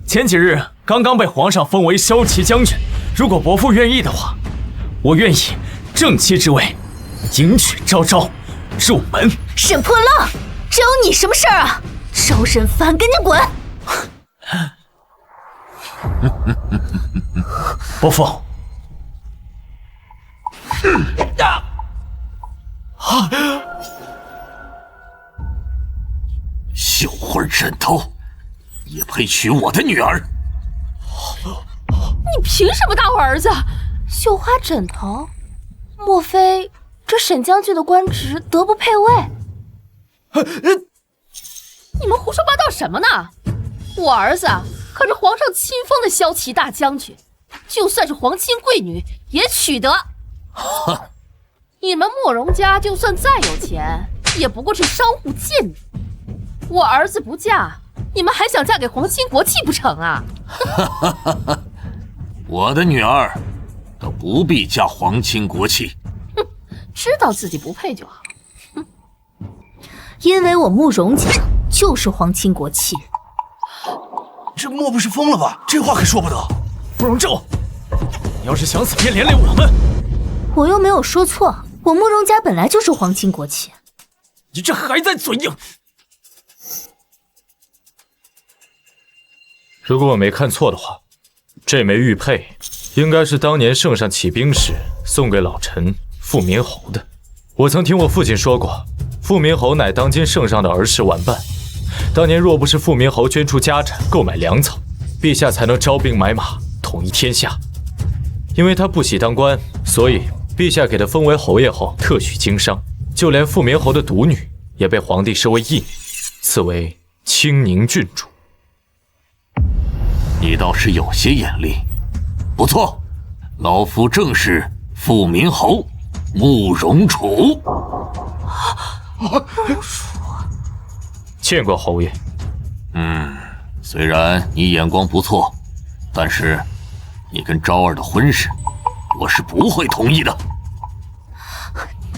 前几日刚刚被皇上封为骁骑将军，如果伯父愿意的话，我愿意正妻之位迎娶昭昭入门。沈破浪，这有你什么事儿啊？招沈凡，赶紧滚！伯父，绣花枕头也配娶我的女儿？你凭什么打我儿子？绣花枕头？莫非这沈将军的官职德不配位？你们胡说八道什么呢？我儿子可是皇上亲封的骁骑大将军，就算是皇亲贵女也娶得。你们慕容家就算再有钱，也不过是商户贱民。我儿子不嫁，你们还想嫁给皇亲国戚不成啊？我的女儿都不必嫁皇亲国戚。哼，知道自己不配就好。哼，因为我慕容家就是皇亲国戚。这莫不是疯了吧？这话可说不得。慕容咒，你要是想死，别连累我们。我又没有说错，我慕容家本来就是皇亲国戚。你这还在嘴硬！如果我没看错的话，这枚玉佩应该是当年圣上起兵时送给老臣傅明侯的。我曾听我父亲说过，傅明侯乃当今圣上的儿时玩伴。当年若不是傅明侯捐出家产购买粮草，陛下才能招兵买马统一天下。因为他不喜当官，所以陛下给他封为侯爷后特许经商，就连傅明侯的独女也被皇帝收为义女，赐为清宁郡主。你倒是有些眼力，不错，老夫正是傅明侯慕容楚。见过侯爷。虽然你眼光不错，但是你跟昭儿的婚事，我是不会同意的。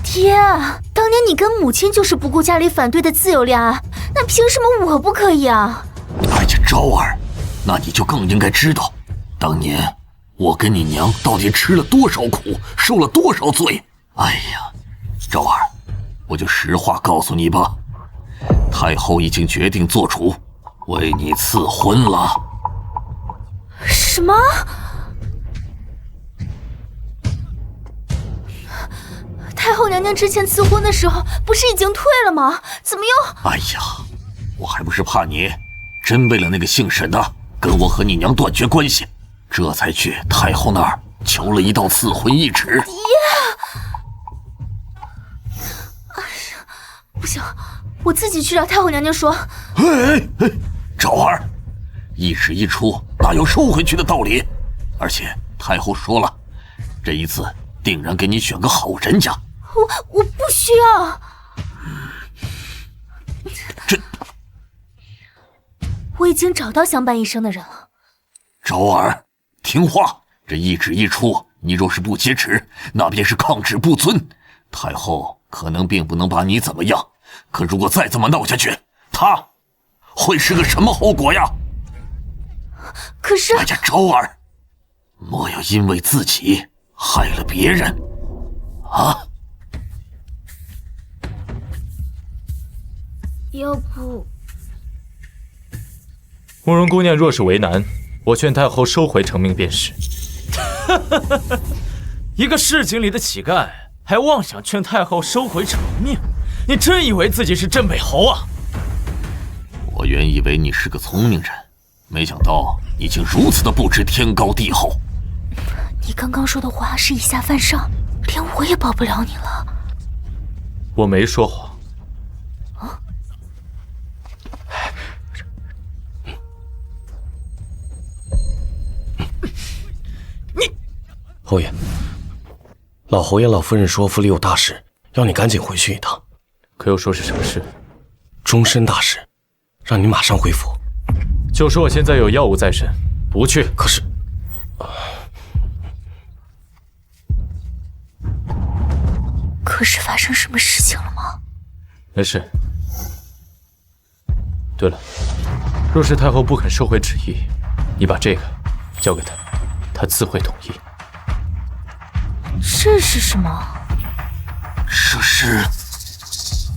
爹啊，当年你跟母亲就是不顾家里反对的自由恋爱，那凭什么我不可以啊？哎呀，昭儿，那你就更应该知道，当年我跟你娘到底吃了多少苦，受了多少罪。哎呀，昭儿，我就实话告诉你吧，太后已经决定做主，为你赐婚了。什么？太后娘娘之前赐婚的时候不是已经退了吗？怎么又……哎呀，我还不是怕你真为了那个姓沈的跟我和你娘断绝关系，这才去太后那儿求了一道赐婚懿旨。爹！哎呀，不行，我自己去找太后娘娘说。昭儿，懿旨一出，哪有收回去的道理？而且太后说了，这一次定然给你选个好人家。我不需要。我已经找到相伴一生的人了。昭儿，听话！这一旨一出，你若是不接旨，那便是抗旨不遵。太后可能并不能把你怎么样，可如果再这么闹下去，她会是个什么后果呀？可是，哎呀，昭儿，莫要因为自己害了别人啊！要不，慕容姑娘若是为难，我劝太后收回成命便是。一个市井里的乞丐，还妄想劝太后收回成命？你真以为自己是镇北侯啊？我原以为你是个聪明人，没想到你竟如此的不知天高地厚。你刚刚说的话是以下犯上，连我也保不了你了。我没说谎。侯爷，老侯爷、老夫人说府里有大事，要你赶紧回去一趟。可又说是什么事？终身大事，让你马上回府。就说我现在有要务在身，不去。可是，可是发生什么事情了吗？没事。对了，若是太后不肯收回旨意，你把这个交给她，她自会同意。这是什么？这是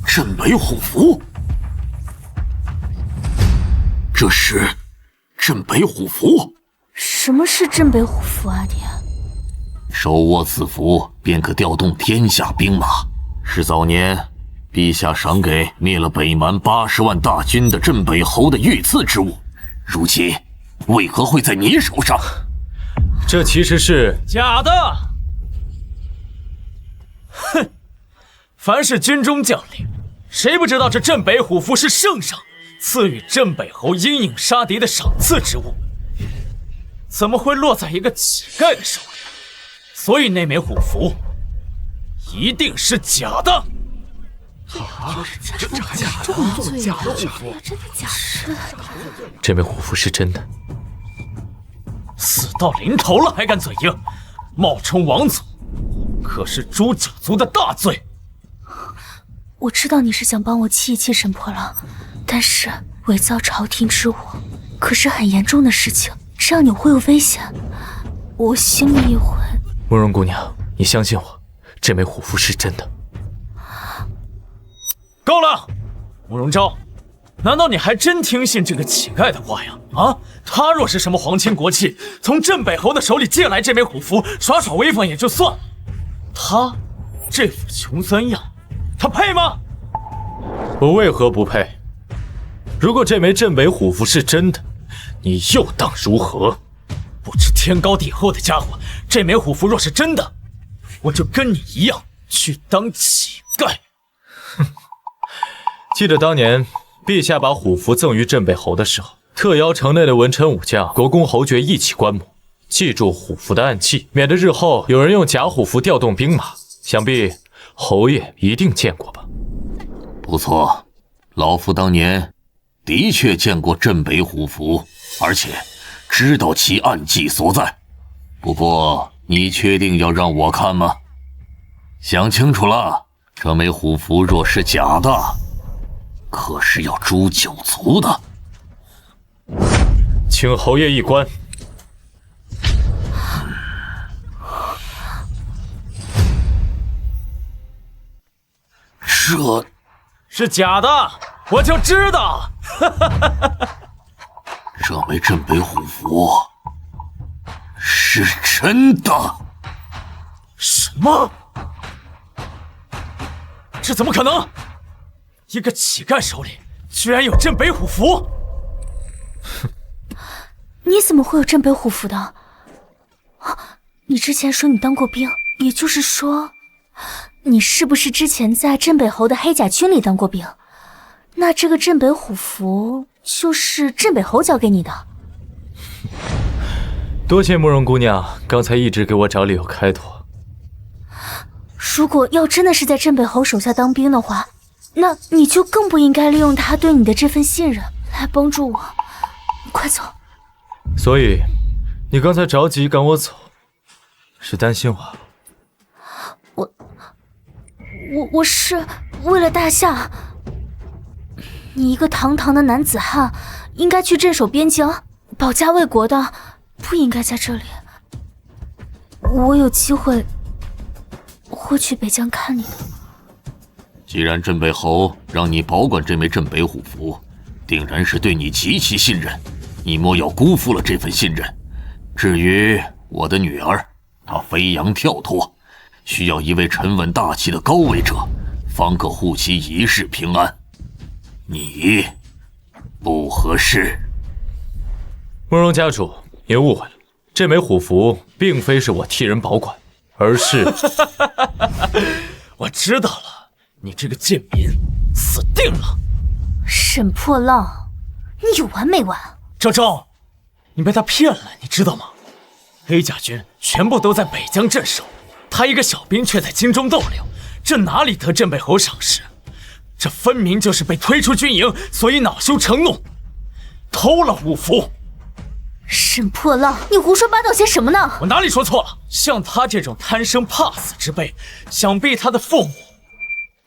镇北虎符。这是镇北虎符。什么是镇北虎符啊，爹？手握此符，便可调动天下兵马，是早年陛下赏给灭了北蛮80万大军的镇北侯的御赐之物。如今为何会在你手上？这其实是假的。哼，凡是军中将领，谁不知道这镇北虎符是圣上赐予镇北侯英勇杀敌的赏赐之物？怎么会落在一个乞丐的手里？所以那枚虎符一定是假的。这还假的？假的？真的假的？这枚虎符是真的。死到临头了还敢嘴硬，冒充王族，可是诛九族的大罪。我知道你是想帮我气一气沈婆郎，但是伪造朝廷之物可是很严重的事情，这样你会有危险。我心里也会。慕容姑娘，你相信我，这枚虎符是真的。够了，慕容昭，难道你还真听信这个乞丐的话呀？啊，他若是什么皇亲国戚，从镇北侯的手里借来这枚虎符，耍耍威风也就算了，他这副穷酸样，他配吗？我为何不配？如果这枚镇北虎符是真的，你又当如何？不知天高地厚的家伙，这枚虎符若是真的，我就跟你一样去当乞丐。哼，记得当年陛下把虎符赠予镇北侯的时候，特邀城内的文臣武将、国公侯爵一起观摩，记住虎符的暗器，免得日后有人用假虎符调动兵马。想必侯爷一定见过吧？不错，老夫当年的确见过镇北虎符，而且知道其暗器所在。不过，你确定要让我看吗？想清楚了，这枚虎符若是假的，可是要诛九族的。请侯爷一观。这是假的，我就知道。这枚镇北虎符是真的。什么？这怎么可能？一个乞丐手里居然有镇北虎符？你怎么会有镇北虎符的？啊，你之前说你当过兵，也就是说，你是不是之前在镇北侯的黑甲军里当过兵？那这个镇北虎符就是镇北侯交给你的。多谢慕容姑娘，刚才一直给我找理由开脱。如果要真的是在镇北侯手下当兵的话，那你就更不应该利用他对你的这份信任来帮助我你快走。所以，你刚才着急赶我走，是担心我？我是为了大夏。你一个堂堂的男子汉，应该去镇守边疆，保家卫国的，不应该在这里。我有机会会去北疆看你的。既然镇北侯让你保管这枚镇北虎符，定然是对你极其信任，你莫要辜负了这份信任。至于我的女儿，她飞扬跳脱，需要一位沉稳大气的高位者，方可护其一世平安。你不合适。慕容家主，您误会了，这枚虎符并非是我替人保管，而是……我知道了，你这个贱民，死定了！沈破浪，你有完没完？昭昭，你被他骗了，你知道吗？黑甲军全部都在北疆镇守，他一个小兵却在京中逗留，这哪里得镇北侯赏识？这分明就是被推出军营，所以恼羞成怒，偷了五符。沈破浪，你胡说八道些什么呢？我哪里说错了？像他这种贪生怕死之辈，想必他的父母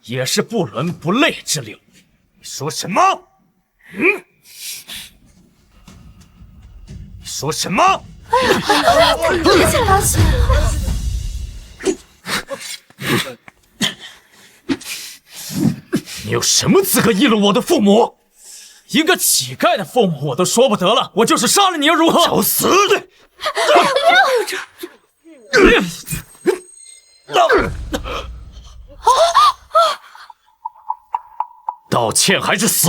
也是不伦不类之流。你说什么？你说什么？别再拉起来了！你有什么资格议论我的父母？一个乞丐的父母我都说不得了，我就是杀了你又如何？找死！道歉还是死？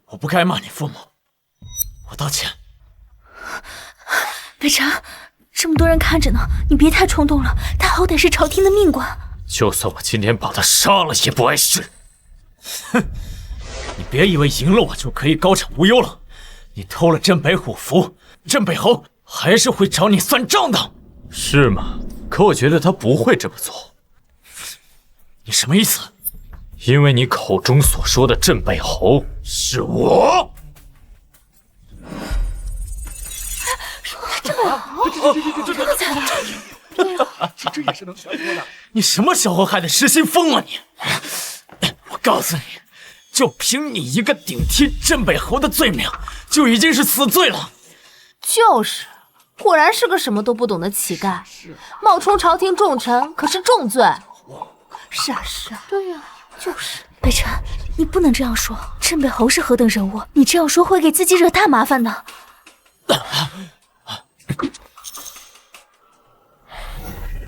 我不该骂你父母，我道歉。北辰，这么多人看着呢，你别太冲动了，他好歹是朝廷的命官。就算我今天把他杀了也不碍事。哼，你别以为赢了我就可以高枕无忧了。你偷了镇北虎符，镇北侯还是会找你算账的。是吗？可我觉得他不会这么做。你什么意思？因为你口中所说的镇北侯是我。镇北侯，真的假的？这也是能传说的。你什么时候害得失心疯了你？我告诉你，就凭你一个顶替镇北侯的罪名，就已经是死罪了。就是，果然是个什么都不懂的乞丐，冒充朝廷重臣可是重罪。是啊是啊，对呀，就是。北辰，你不能这样说，镇北侯是何等人物，你这样说会给自己惹大麻烦的。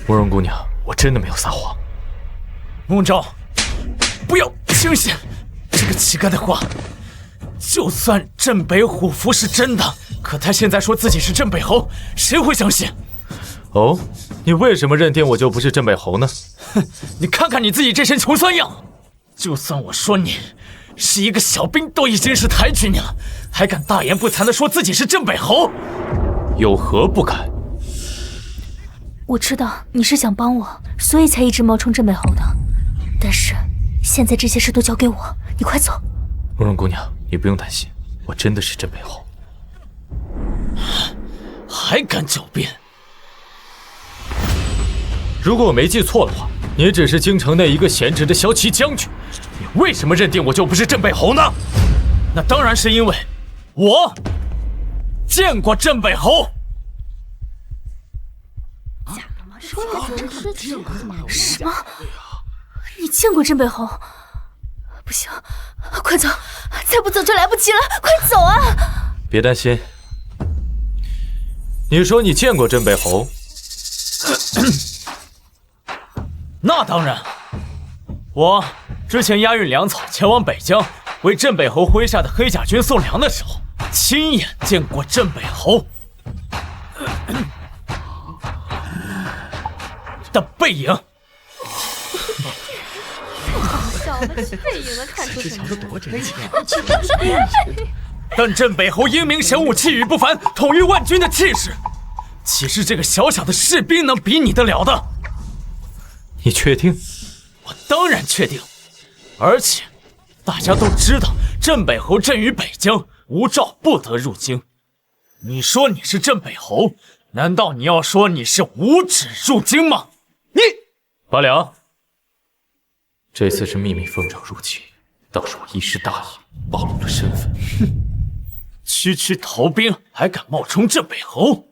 慕容姑娘，我真的没有撒谎。慕昭，不要轻信这个乞丐的话。就算镇北虎符是真的，可他现在说自己是镇北侯，谁会相信？哦，你为什么认定我就不是镇北侯呢？哼，你看看你自己这身穷酸样，就算我说你是一个小兵，都已经是抬举你了，还敢大言不惭地说自己是镇北侯，有何不敢？我知道你是想帮我，所以才一直冒充镇北侯的。但是现在这些事都交给我，你快走。慕容姑娘，你不用担心，我真的是镇北侯。还敢狡辩？如果我没记错的话，你只是京城内一个闲职的骁骑将军，你为什么认定我就不是镇北侯呢？那当然是因为我见过镇北侯。什么？你见过镇北侯？不行，快走！再不走就来不及了，快走啊！别担心，你说你见过镇北侯？那当然，我之前押运粮草前往北疆，为镇北侯麾下的黑甲军送粮的时候，亲眼见过镇北侯的背影。太搞笑了，背影能看出什么？多真切！但镇北侯英明神武，气宇不凡，统御万军的气势，岂是这个小小的士兵能比拟得了的？你确定？我当然确定，而且大家都知道镇北侯镇于北疆，无诏不得入京。你说你是镇北侯，难道你要说你是无旨入京吗？你八良，这次是秘密奉诏入京，倒是我一时大意，暴露了身份。哼，区区逃兵还敢冒充镇北侯？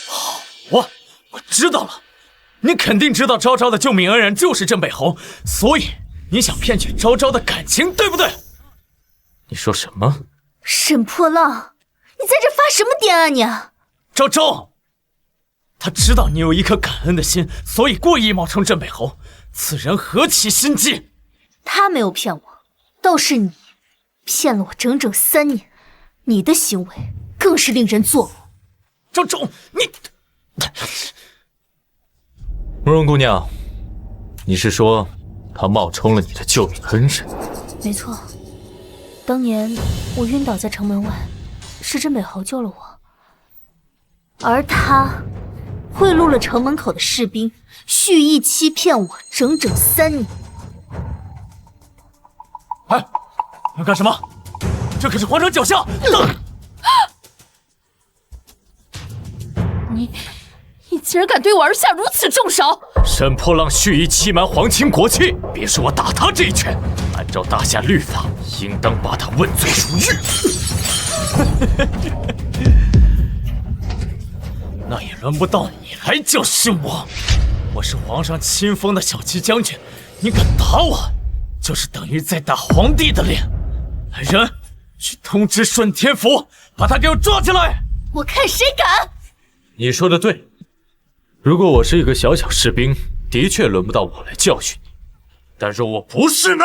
好啊，我知道了，你肯定知道昭昭的救命恩人就是镇北侯，所以你想骗取昭昭的感情，对不对？你说什么？沈破浪，你在这发什么癫啊你？昭昭，他知道你有一颗感恩的心，所以故意冒充镇北侯。此人何其心机！他没有骗我，倒是你骗了我整整3年，你的行为更是令人作呕。昭昭，你……慕容姑娘，你是说他冒充了你的救命恩人？没错，当年我晕倒在城门外，是镇北侯救了我，而他贿赂了城门口的士兵，蓄意欺骗我整整3年。哎，要干什么？这可是皇城脚下！你竟然敢对我儿下如此重手！沈破浪蓄意欺瞒皇亲国戚，别说我打他这一拳，按照大夏律法，应当把他问罪入狱。那也轮不到你来教训我。我是皇上亲封的小骑将军，你敢打我，就是等于在打皇帝的脸。来人，去通知顺天府，把他给我抓起来！我看谁敢！你说的对，如果我是一个小小士兵，的确轮不到我来教训你。但若我不是呢？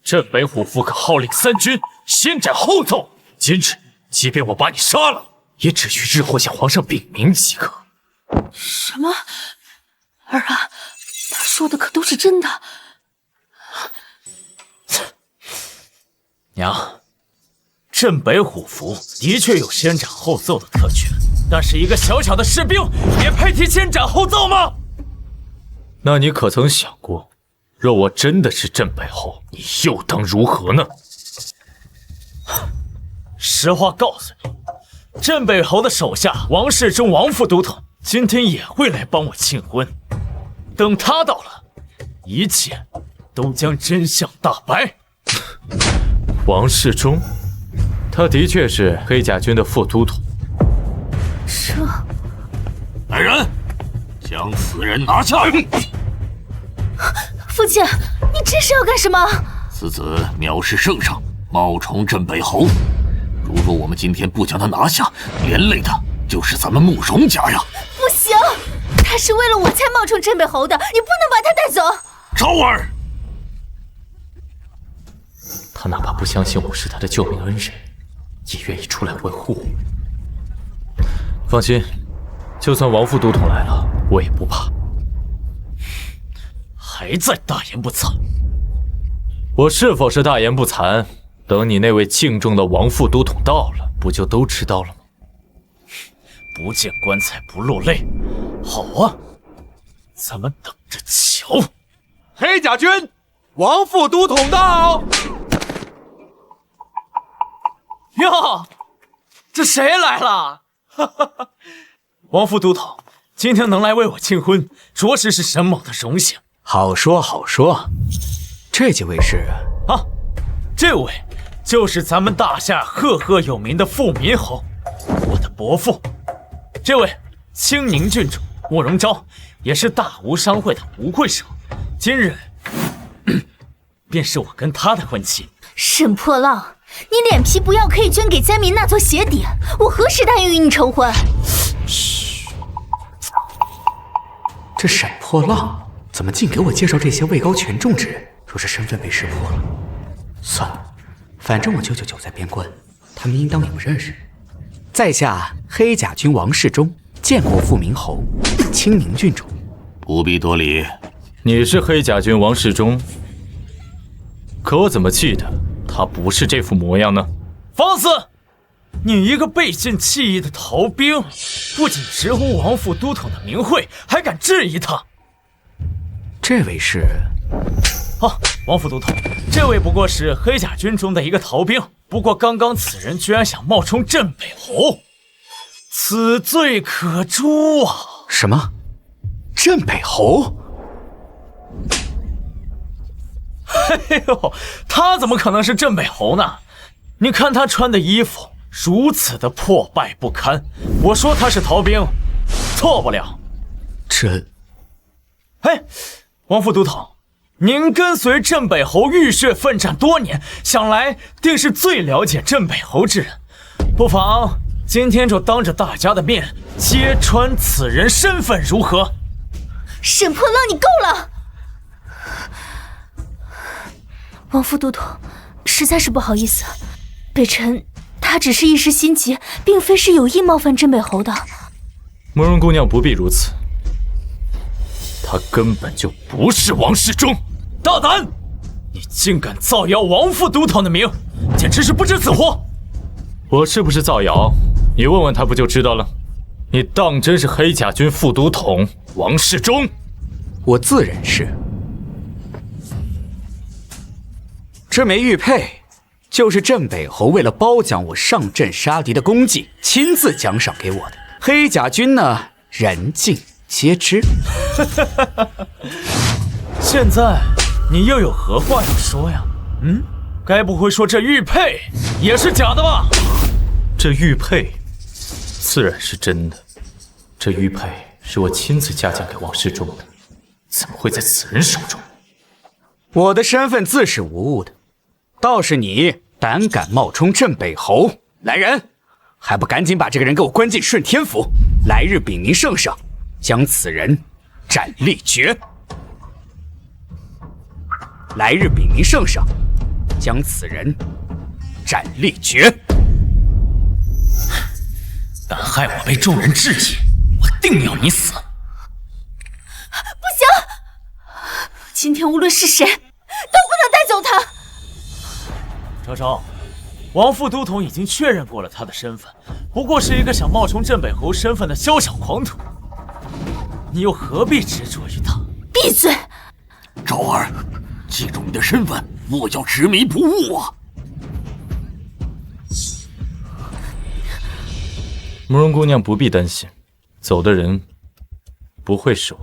镇北虎符可号令3军，先斩后奏。今日即便我把你杀了，也只需日后向皇上禀明即可。什么？儿啊，他说的可都是真的。娘，镇北虎符的确有先斩后奏的特权，但是一个小小的士兵也配提先斩后奏吗？那你可曾想过，若我真的是镇北侯，你又当如何呢？实话告诉你，镇北侯的手下王世忠王副都统今天也会来帮我庆婚。等他到了，一切都将真相大白。王世忠，他的确是黑甲军的副都统。来人，将此人拿下！父亲，你这是要干什么？此子藐视圣上，冒充镇北侯。如若我们今天不将他拿下，连累的就是咱们慕容家呀！不行，他是为了我才冒充镇北侯的，你不能把他带走。昭儿，他哪怕不相信我是他的救命恩人，也愿意出来维护我。放心，就算王副都统来了，我也不怕。还在大言不惭！我是否是大言不惭？等你那位敬重的王副都统到了，不就都知道了吗？不见棺材不落泪。好啊，咱们等着瞧。黑甲军，王副都统到！哟，这谁来了？哈哈哈！王副都统，今天能来为我庆婚，着实是沈某的荣幸。好说好说，这几位是啊，这位就是咱们大夏赫赫有名的富民侯，我的伯父。这位青宁郡主慕容昭，也是大吴商会的吴会手，今日便是我跟他的婚期。沈破浪，你脸皮不要可以捐给灾民那做鞋底，我何时答应与你成婚？嘘，这沈破浪怎么净给我介绍这些位高权重之人？若是身份被识破了，算了，反正我舅舅久在边关，他们应当也不认识。在下黑甲军王世忠，见过富民侯青宁郡主。不必多礼。你是黑甲军王世忠，可我怎么记得他不是这副模样呢？放肆！你一个背信弃义的逃兵，不仅直呼王副都统的名讳，还敢质疑他。这位是……哦，王副都统，这位不过是黑甲军中的一个逃兵，不过刚刚此人居然想冒充镇北侯，此罪可诛啊！什么？镇北侯？嘿呦，他怎么可能是镇北侯呢？你看他穿的衣服如此的破败不堪，我说他是逃兵，错不了。哎，王副都统，您跟随镇北侯浴血奋战多年，想来定是最了解镇北侯之人，不妨今天就当着大家的面揭穿此人身份，如何？沈破浪，你够了！王副都统，实在是不好意思，北辰他只是一时心急，并非是有意冒犯镇北侯的。慕容姑娘不必如此，他根本就不是王世忠。大胆！你竟敢造谣王副都统的名，简直是不知死活！我是不是造谣？你问问他不就知道了？你当真是黑甲军副都统王世忠？我自认是。这枚玉佩就是镇北侯为了褒奖我上阵杀敌的功绩，亲自奖赏给我的。黑甲军呢，人尽皆知。现在你又有何话要说呀？该不会说这玉佩也是假的吧？这玉佩自然是真的，这玉佩是我亲自嘉奖给王世忠的，怎么会在此人手中？我的身份自是无误的，倒是你胆敢冒充镇北侯，来人，还不赶紧把这个人给我关进顺天府，来日禀明圣上，将此人斩立决。来日禀明圣上，将此人斩立决。敢害我被众人质疑，我定要你死！不行，今天无论是谁，都不能带走他。昭昭，王副都统已经确认过了他的身份，不过是一个想冒充镇北侯身份的宵小狂徒，你又何必执着于他？闭嘴！昭儿，记住你的身份，莫要执迷不悟啊！慕容姑娘不必担心，走的人不会是我。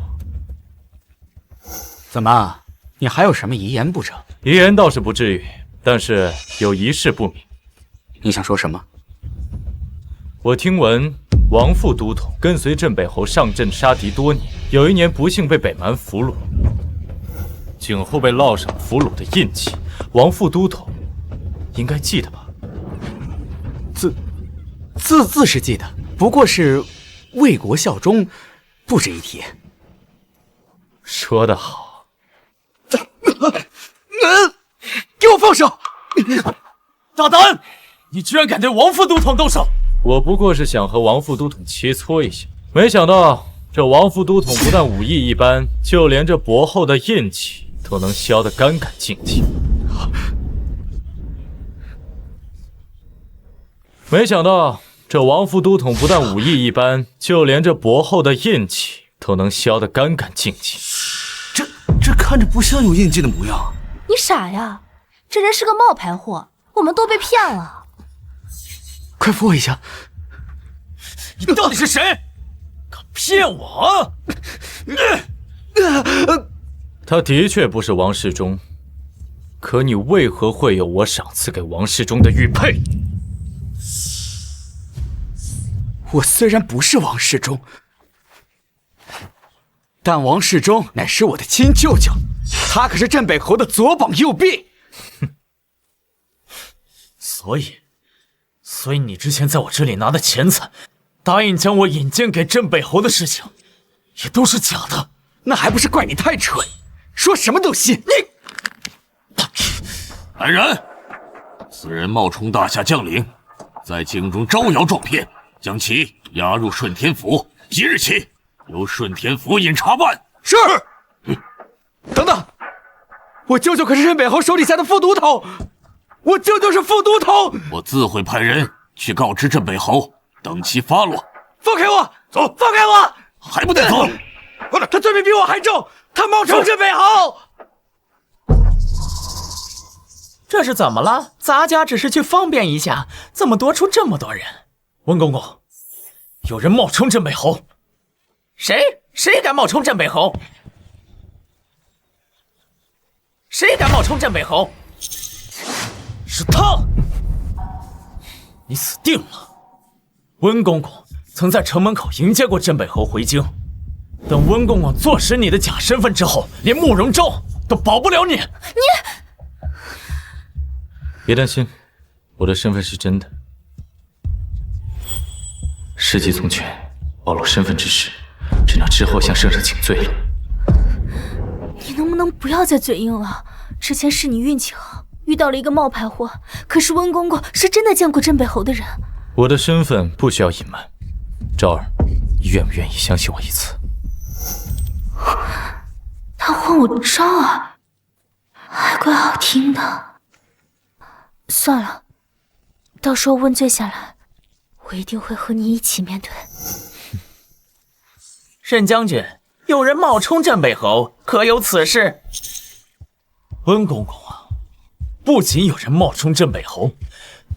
怎么，你还有什么遗言不成？遗言倒是不至于，但是有一事不明。你想说什么？我听闻王副都统跟随镇北侯上阵杀敌多年，有一年不幸被北蛮俘虏，颈后被烙上俘虏的印记。王副都统应该记得吧？自是记得，不过是为国效忠，不值一提。说得好。给我放手！大胆！你居然敢对王副都统动手！我不过是想和王副都统切磋一下，没想到这王副都统不但武艺一般，就连这薄厚的印记都能削得干干净净。没想到这王副都统不但武艺一般，就连这薄厚的印记都能削得干干净净。这看着不像有印记的模样。你傻呀，这人是个冒牌货，我们都被骗了。快扶我一下！你到底是谁？敢骗我？他的确不是王世忠，可你为何会有我赏赐给王世忠的玉佩？我虽然不是王世忠，但王世忠乃是我的亲舅舅，他可是镇北侯的左膀右臂。所以你之前在我这里拿的钱财，答应将我引荐给镇北侯的事情，也都是假的。那还不是怪你太蠢，说什么都信。来人，此人冒充大夏将领，在京中招摇撞骗，将其押入顺天府，即日起由顺天府尹查办。是。等等，我舅舅可是镇北侯手底下的副都统，我舅舅是副都统。我自会派人去告知镇北侯，等其发落。放开我！走！放开我！还不带走？他罪名比我还重，他冒充镇北侯。这是怎么了？咱家只是去方便一下，怎么多出这么多人？温公公，有人冒充镇北侯。谁敢冒充镇北侯？谁敢冒充镇北侯？是他！你死定了！温公公曾在城门口迎接过镇北侯回京，等温公公坐实你的假身份之后，连慕容昭都保不了你。别担心，我的身份是真的。事急从权，暴露身份之时，只能之后向圣上请罪了。你能不能不要再嘴硬了？之前是你运气好，遇到了一个冒牌货，可是温公公是真的见过镇北侯的人。我的身份不需要隐瞒，昭儿，你愿不愿意相信我一次？他唤我昭儿，还怪好听的。算了，到时候问罪下来，我一定会和你一起面对。沈将军，有人冒充镇北侯，可有此事？温公公啊，不仅有人冒充镇北侯，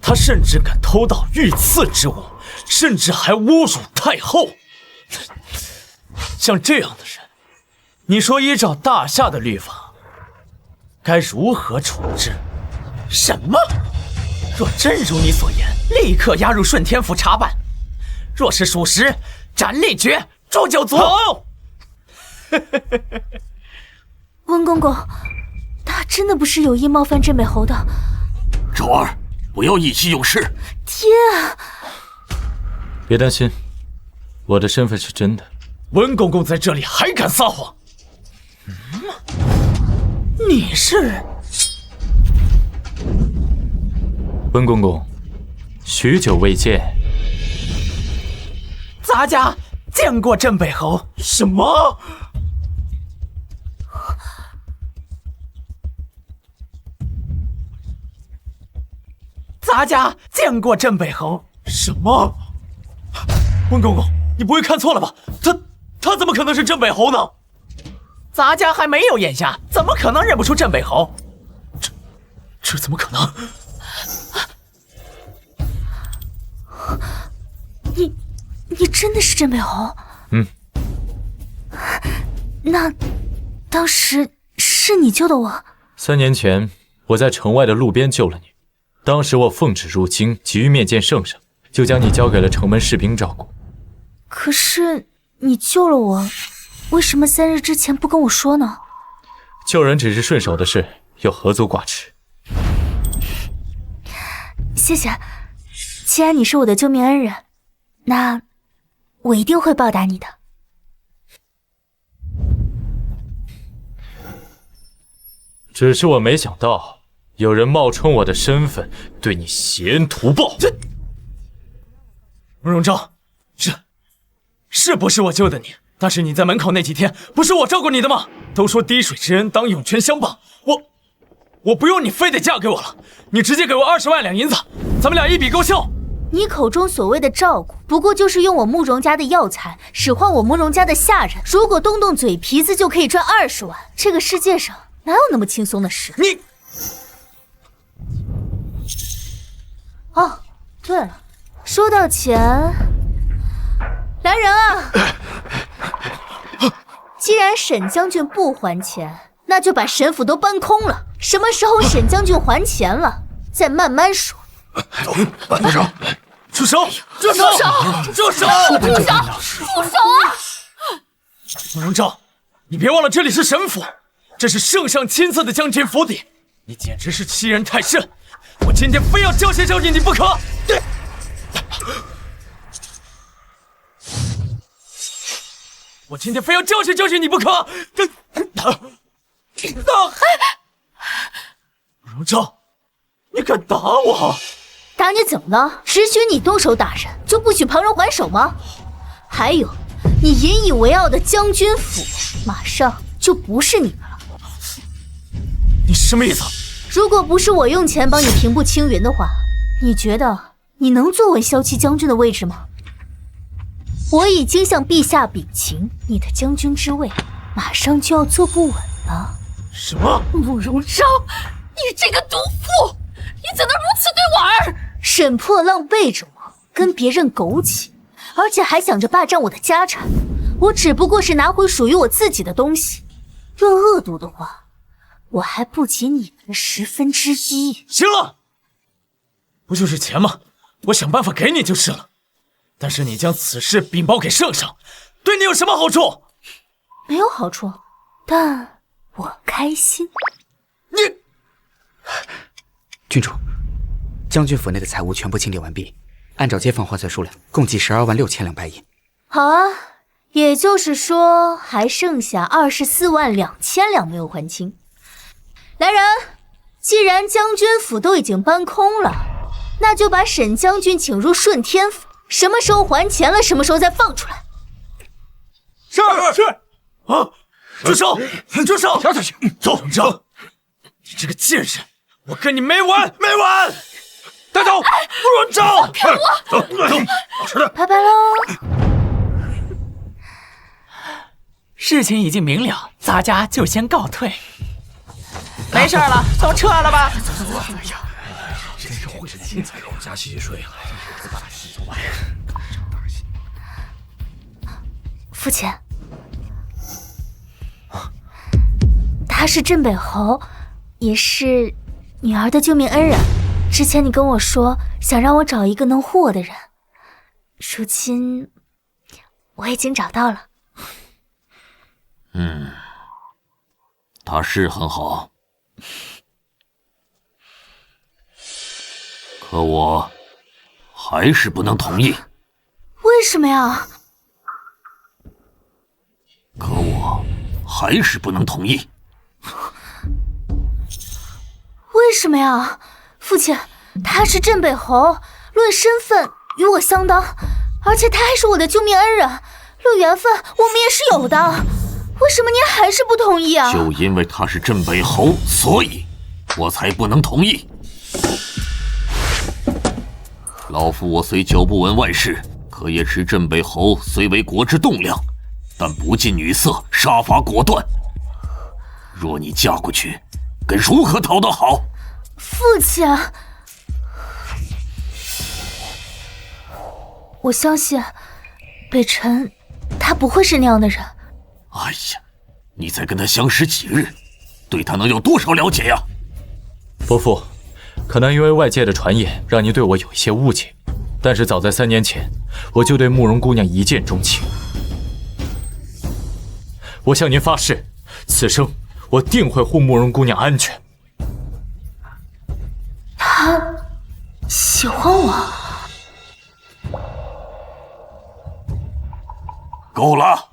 他甚至敢偷盗御赐之物，甚至还侮辱太后。像这样的人，你说依照大夏的律法，该如何处置？什么？若真如你所言，立刻押入顺天府查办；若是属实，斩立决，诛九族。温公公，他真的不是有意冒犯镇北侯的。昭儿，不要意气用事。天啊！别担心，我的身份是真的。温公公在这里还敢撒谎？你是？温公公，许久未见。咱家见过镇北侯。什么？咱家见过镇北侯。什么？温公公，你不会看错了吧？他怎么可能是镇北侯呢？咱家还没有眼下，怎么可能认不出镇北侯？这怎么可能？你真的是镇北侯？嗯。那当时是你救的我？3年前，我在城外的路边救了你。当时我奉旨入京，急于面见圣上，就将你交给了城门士兵照顾。可是你救了我，为什么3日之前不跟我说呢？救人只是顺手的事，又何足挂齿。谢谢，既然你是我的救命恩人，那我一定会报答你的。只是我没想到，有人冒充我的身份，对你挟恩图报。慕容昭，是不是我救的你？但是你在门口那几天，不是我照顾你的吗？都说滴水之恩当涌泉相报，我不用你非得嫁给我了，你直接给我20万两银子，咱们俩一笔勾销。你口中所谓的照顾，不过就是用我慕容家的药材使唤我慕容家的下人，如果动动嘴皮子就可以赚20万，这个世界上哪有那么轻松的事？你……哦，对了，说到钱，来人啊！既然沈将军不还钱，那就把沈府都搬空了。什么时候沈将军还钱了，再慢慢说。住手！住手！住手！住手！住手啊！慕容昭，你别忘了这里是沈府，这是圣上亲自的将军府邸，你简直是欺人太甚！我今天非要教训教训你不可！我今天非要教训教训你不可！慕容昭，你敢打我？打你怎么了？只许你动手打人，就不许旁人还手吗？还有，你引以为傲的将军府，马上就不是你的了。你什么意思？如果不是我用钱帮你平步青云的话，你觉得你能坐稳骁骑将军的位置吗？我已经向陛下禀情，你的将军之位马上就要坐不稳了。什么？慕容昭，你这个毒妇！沈破浪背着我跟别人苟且，而且还想着霸占我的家产。我只不过是拿回属于我自己的东西，论恶毒的话，我还不及你们的1/10。行了，不就是钱吗？我想办法给你就是了。但是你将此事禀报给圣上，对你有什么好处？没有好处，但我开心。你，郡主，将军府内的财物全部清理完毕，按照街坊换算数量，共计12万6千两白银。好啊，也就是说还剩下24万2千两没有还清。来人，既然将军府都已经搬空了，那就把沈将军请入顺天府，什么时候还钱了，什么时候再放出来。是啊，住手！住手！跳下去，走！走！你这个贱人，我跟你没完没完！带走！不准走！骗我！走，好吃的。拜拜喽。事情已经明了，咱家就先告退。没事了，都撤了吧。走。哎呀，真是会是精彩，回家洗睡了。父亲，他是镇北侯，也是女儿的救命恩人。之前你跟我说想让我找一个能护我的人，如今我已经找到了。他是很好，可我还是不能同意。为什么呀？可我还是不能同意。为什么呀？父亲，他是镇北侯，论身份与我相当，而且他还是我的救命恩人，论缘分我们也是有的。为什么您还是不同意啊？就因为他是镇北侯，所以我才不能同意。老夫我虽久不闻外事，可也知镇北侯虽为国之栋梁，但不近女色，杀伐果断。若你嫁过去，该如何讨得好？父亲，我相信北辰他不会是那样的人。哎呀，你才跟他相识几日，对他能有多少了解呀？伯父，可能因为外界的传言，让您对我有一些误解。但是早在3年前，我就对慕容姑娘一见钟情。我向您发誓，此生我定会护慕容姑娘安全。他喜欢我？够了！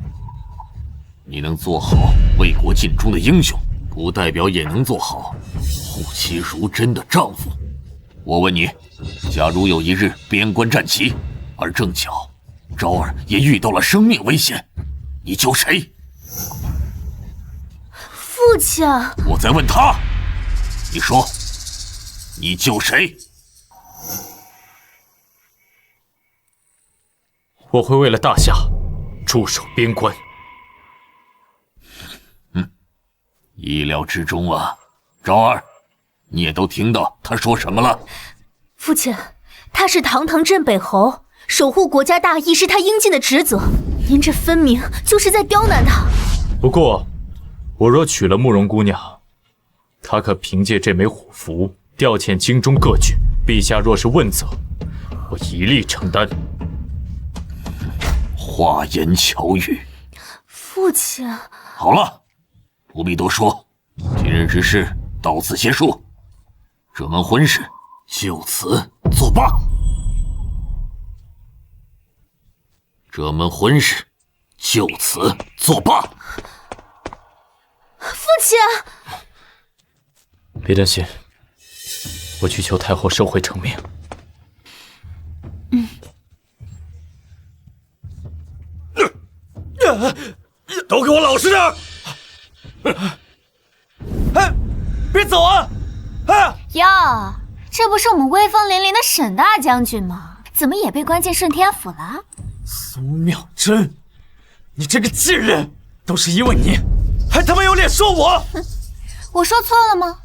你能做好为国尽忠的英雄，不代表也能做好护妻如珍的丈夫。我问你，假如有一日边关战旗，而正巧昭儿也遇到了生命危险，你救谁？父亲，我在问他，你说，你救谁？我会为了大夏驻守边关。意料之中啊，昭儿，你也都听到他说什么了？父亲，他是堂堂镇北侯，守护国家大义是他应尽的职责。您这分明就是在刁难他。不过，我若娶了慕容姑娘，她可凭借这枚虎符调遣京中各郡，陛下若是问责，我一力承担。花言巧语。父亲，好了。不必多说，今日之事到此结束，这门婚事就此作罢。这门婚事就此作罢。父亲，别担心，我去求太后收回成命。都给我老实点！哎，别走啊！哎呀，这不是我们威风凛凛的沈大将军吗？怎么也被关进顺天府了？苏妙真，你这个贱人，都是因为你，还他妈有脸说我？我说错了吗？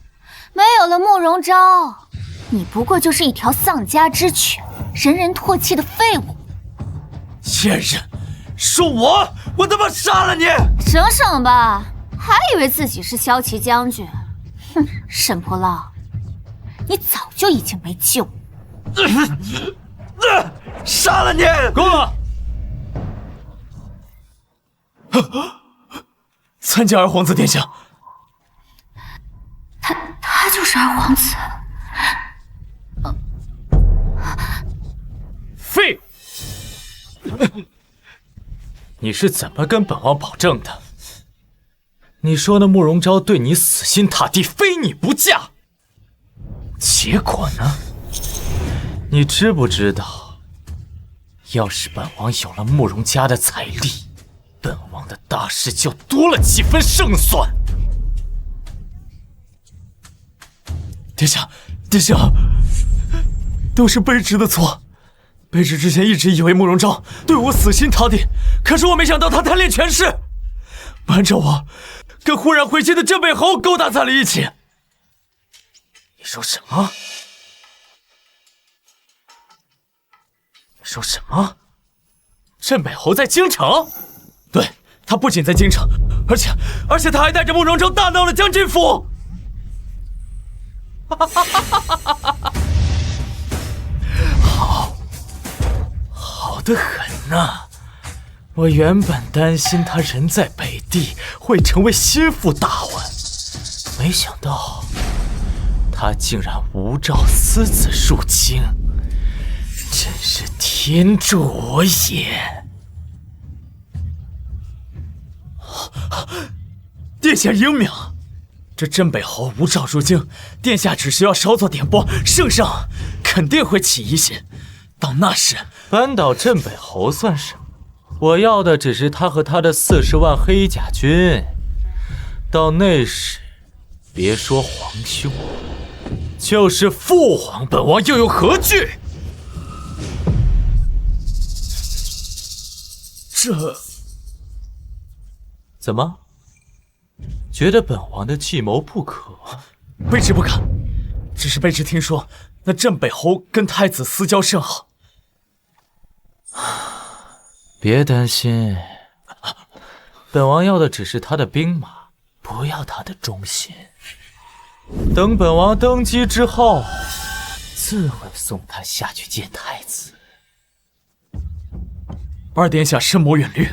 没有了慕容昭，你不过就是一条丧家之犬，人人唾弃的废物。贱人，是我他妈杀了你！省省吧，还以为自己是骁骑将军。哼，沈破浪，你早就已经没救。杀了你！够了！参见二皇子殿下。他就是二皇子。废物！你是怎么跟本王保证的？你说那慕容昭对你死心塌地，非你不嫁。结果呢？你知不知道，要是本王有了慕容家的财力，本王的大事就多了几分胜算。殿下，都是卑职的错。卑职之前一直以为慕容昭对我死心塌地，可是我没想到他贪恋权势，瞒着我，跟忽然回京的镇北侯勾搭在了一起。你说什么？你说什么？镇北侯在京城？对，他不仅在京城，而且他还带着慕容昭大闹了将军府。好得很呐！我原本担心他人在北地会成为心腹大患，没想到他竟然无照私自入京，真是天助我也！殿下英明，这镇北侯无照入京，殿下只需要稍作点拨，圣上肯定会起疑心。到那时，扳倒镇北侯算什么？我要的只是他和他的40万黑甲军。到那时，别说皇兄，就是父皇，本王又有何惧？这怎么？觉得本王的计谋不可？卑职不敢，只是卑职听说那镇北侯跟太子私交甚好。别担心，本王要的只是他的兵马，不要他的忠心。等本王登基之后，自会送他下去见太子。二殿下深谋远虑，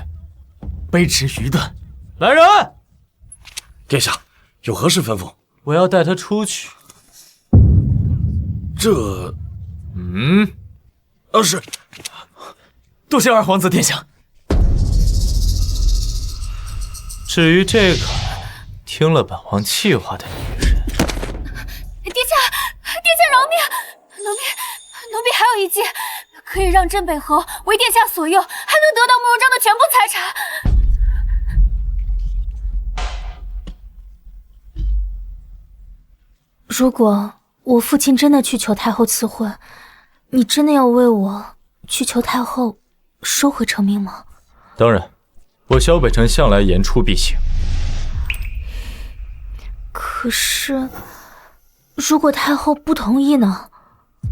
卑职愚钝。来人！殿下有何事吩咐？我要带他出去。这……是。多谢二皇子殿下。至于这个听了本王气话的女人，殿下饶命！奴婢还有一计，可以让镇北侯为殿下所用，还能得到慕容彰的全部财产。如果我父亲真的去求太后赐婚，你真的要为我去求太后收回成命吗？当然，我萧北辰向来言出必行。可是，如果太后不同意呢？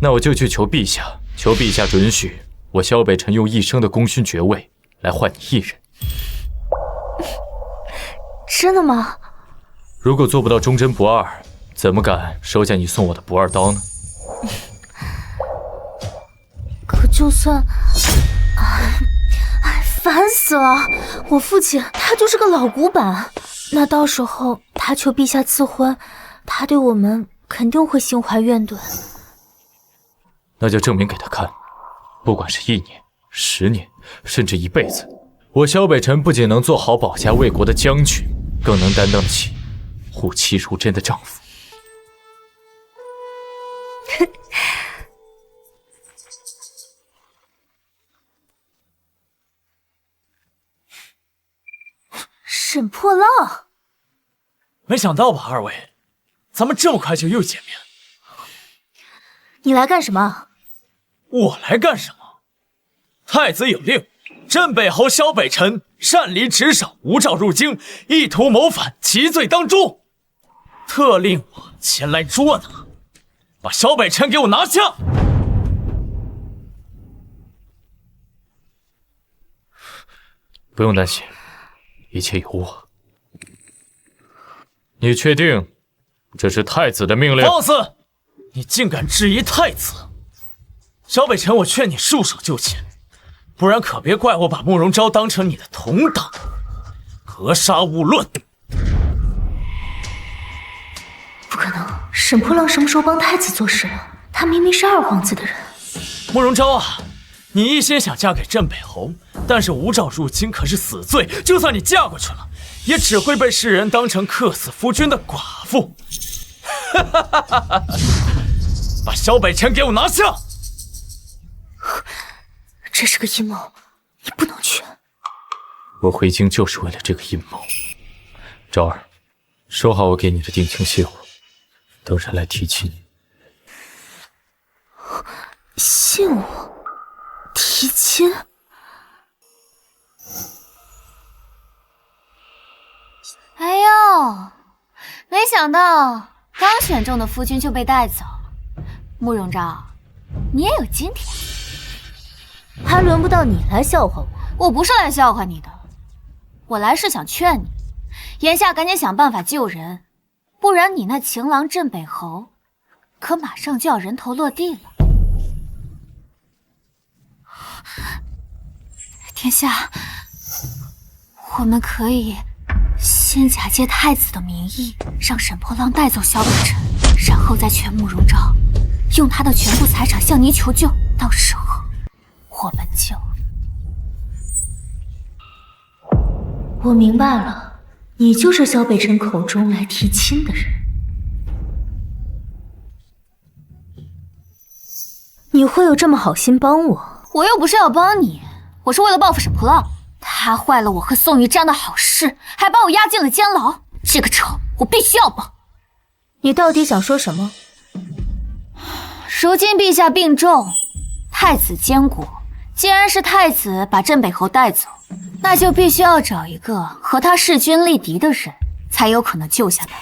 那我就去求陛下，求陛下准许我萧北辰用一生的功勋爵位来换你一人。真的吗？如果做不到忠贞不二，怎么敢收下你送我的不二刀呢？可就算……烦死了！我父亲他就是个老古板，那到时候他求陛下赐婚，他对我们肯定会心怀怨怼。那就证明给他看，不管是1年、10年，甚至一辈子，我萧北辰不仅能做好保家卫国的将军，更能担当起护妻如珍的丈夫。沈破浪，没想到吧，二位，咱们这么快就又见面。你来干什么？我来干什么？太子有令，镇北侯萧北辰擅离职守，无照入京，意图谋反，其罪当诛，特令我前来捉拿。把萧北辰给我拿下！不用担心，一切有我。你确定这是太子的命令？放肆！你竟敢质疑太子！萧北辰，我劝你束手就擒，不然可别怪我把慕容昭当成你的同党，格杀勿论。不可能，沈破浪什么时候帮太子做事了？他明明是二皇子的人。慕容昭啊，你一心想嫁给镇北侯，但是吴兆入侵可是死罪，就算你嫁过去了，也只会被世人当成克死夫君的寡妇。把萧北辰给我拿下！这是个阴谋，你不能去。我回京就是为了这个阴谋。昭儿，收好我给你的定情信物，等人来提亲。信物？提亲？哎呦，没想到刚选中的夫君就被带走。慕容昭，你也有今天。还轮不到你来笑话我。我不是来笑话你的，我来是想劝你，眼下赶紧想办法救人，不然你那情郎镇北侯可马上就要人头落地了。殿下，我们可以先假借太子的名义，让沈破浪带走萧北辰，然后再劝慕容昭用他的全部财产向你求救，到时候我们就……我明白了，你就是萧北辰口中来提亲的人。你会有这么好心帮我？我又不是要帮你，我是为了报复沈破浪。他坏了我和宋玉瞻的好事，还把我押进了监牢，这个仇我必须要报。你到底想说什么？如今陛下病重，太子监国，既然是太子把镇北侯带走，那就必须要找一个和他势均力敌的人，才有可能救下他。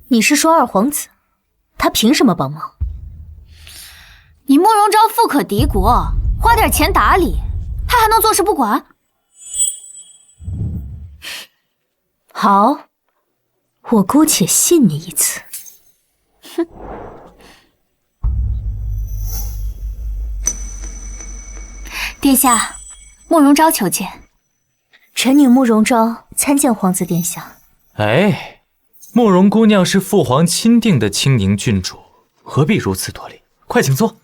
你是说二皇子？他凭什么帮忙？你慕容昭富可敌国，花点钱打理，他还能坐视不管？好，我姑且信你一次。哼。殿下，慕容昭求见。臣女慕容昭参见皇子殿下。哎，慕容姑娘是父皇钦定的青宁郡主，何必如此多礼？快请坐。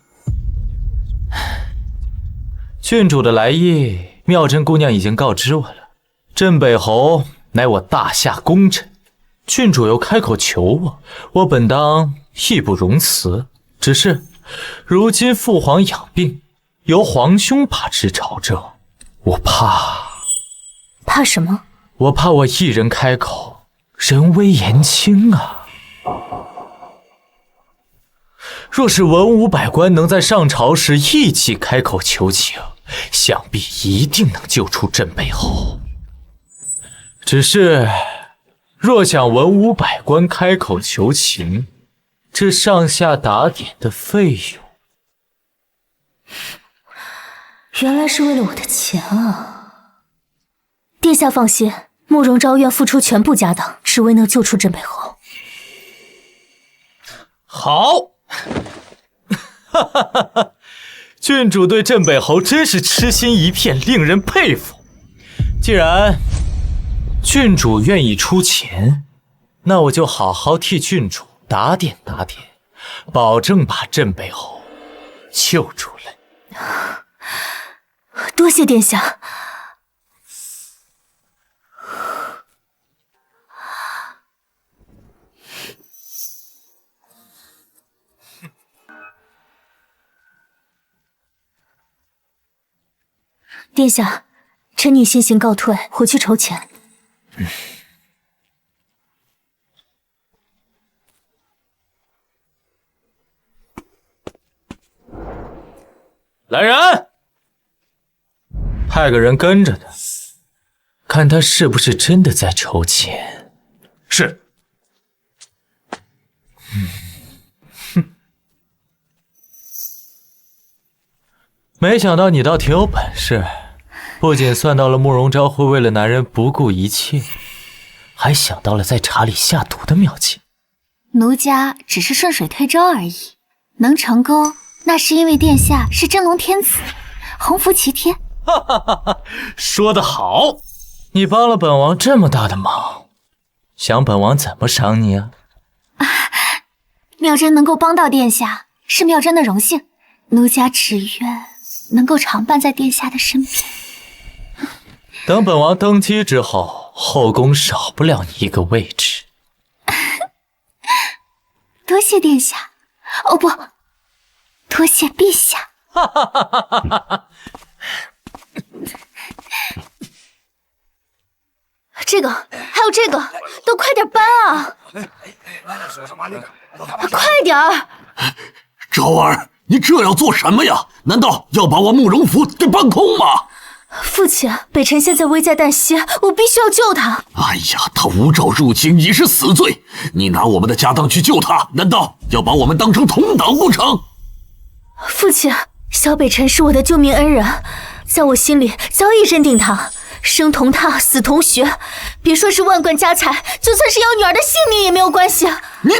郡主的来意，妙真姑娘已经告知我了。镇北侯乃我大夏功臣，郡主又开口求我，我本当义不容辞。只是如今父皇养病，由皇兄把持朝政，我怕什么？我怕我一人开口，人微言轻啊。若是文武百官能在上朝时一起开口求情，想必一定能救出镇北侯。只是若想文武百官开口求情，这上下打点的费用……原来是为了我的钱啊！殿下放心，慕容昭愿付出全部家当，只为能救出镇北侯。好，哈哈哈哈！郡主对镇北侯真是痴心一片，令人佩服。既然郡主愿意出钱，那我就好好替郡主打点打点，保证把镇北侯救出来。多谢殿下。殿下，臣女先行告退，回去筹钱。来人，派个人跟着他，看他是不是真的在筹钱。是。没想到你倒挺有本事，不仅算到了慕容昭会为了男人不顾一切，还想到了在茶里下毒的妙计。奴家只是顺水推舟而已，能成功那是因为殿下是真龙天子，鸿福齐天。哈哈哈哈，说得好！你帮了本王这么大的忙，想本王怎么赏你啊？妙真能够帮到殿下，是妙真的荣幸。奴家只愿能够常伴在殿下的身边。等本王登基之后，后宫少不了你一个位置。多谢殿下，哦不，多谢陛下。哈哈哈哈哈哈！这个还有这个，都快点搬啊！快点儿！昭儿，你这要做什么呀？难道要把我慕容府给搬空吗？父亲，北辰现在危在旦夕，我必须要救他。哎呀，他无照入侵已是死罪，你拿我们的家当去救他，难道要把我们当成同党不成？父亲，小北辰是我的救命恩人，在我心里早已认定他。生同他，死同穴，别说是万贯家财，就算是要女儿的性命也没有关系。你，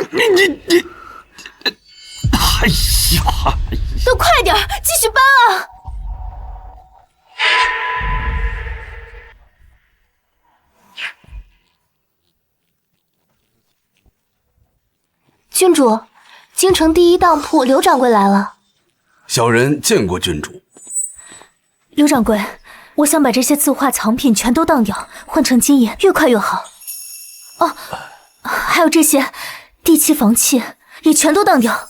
哎呀！都快点，继续搬啊！郡主，京城第一当铺刘掌柜来了。小人见过郡主。刘掌柜，我想把这些字画藏品全都当掉，换成金银，越快越好。哦，还有这些地契房契也全都当掉。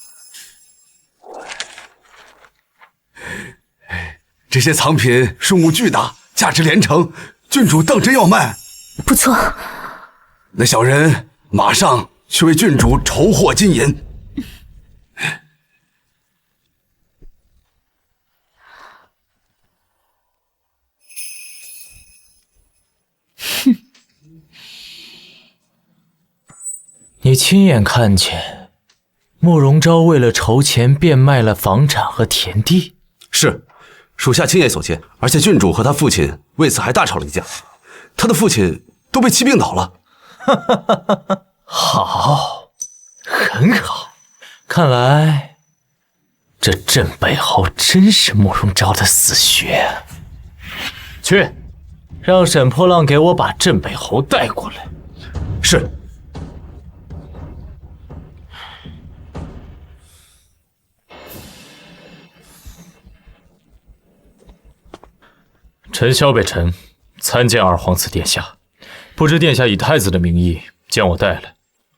这些藏品数目巨大，价值连城，郡主当真要卖？不错。那小人马上去为郡主筹获金银。你亲眼看见慕容昭为了筹钱变卖了房产和田地？是，属下亲眼所见，而且郡主和他父亲为此还大吵了一架，他的父亲都被气病倒了。好，很好，看来这镇北侯真是慕容昭的死穴。去，让沈破浪给我把镇北侯带过来。是。臣萧北辰参见二皇子殿下，不知殿下以太子的名义将我带来，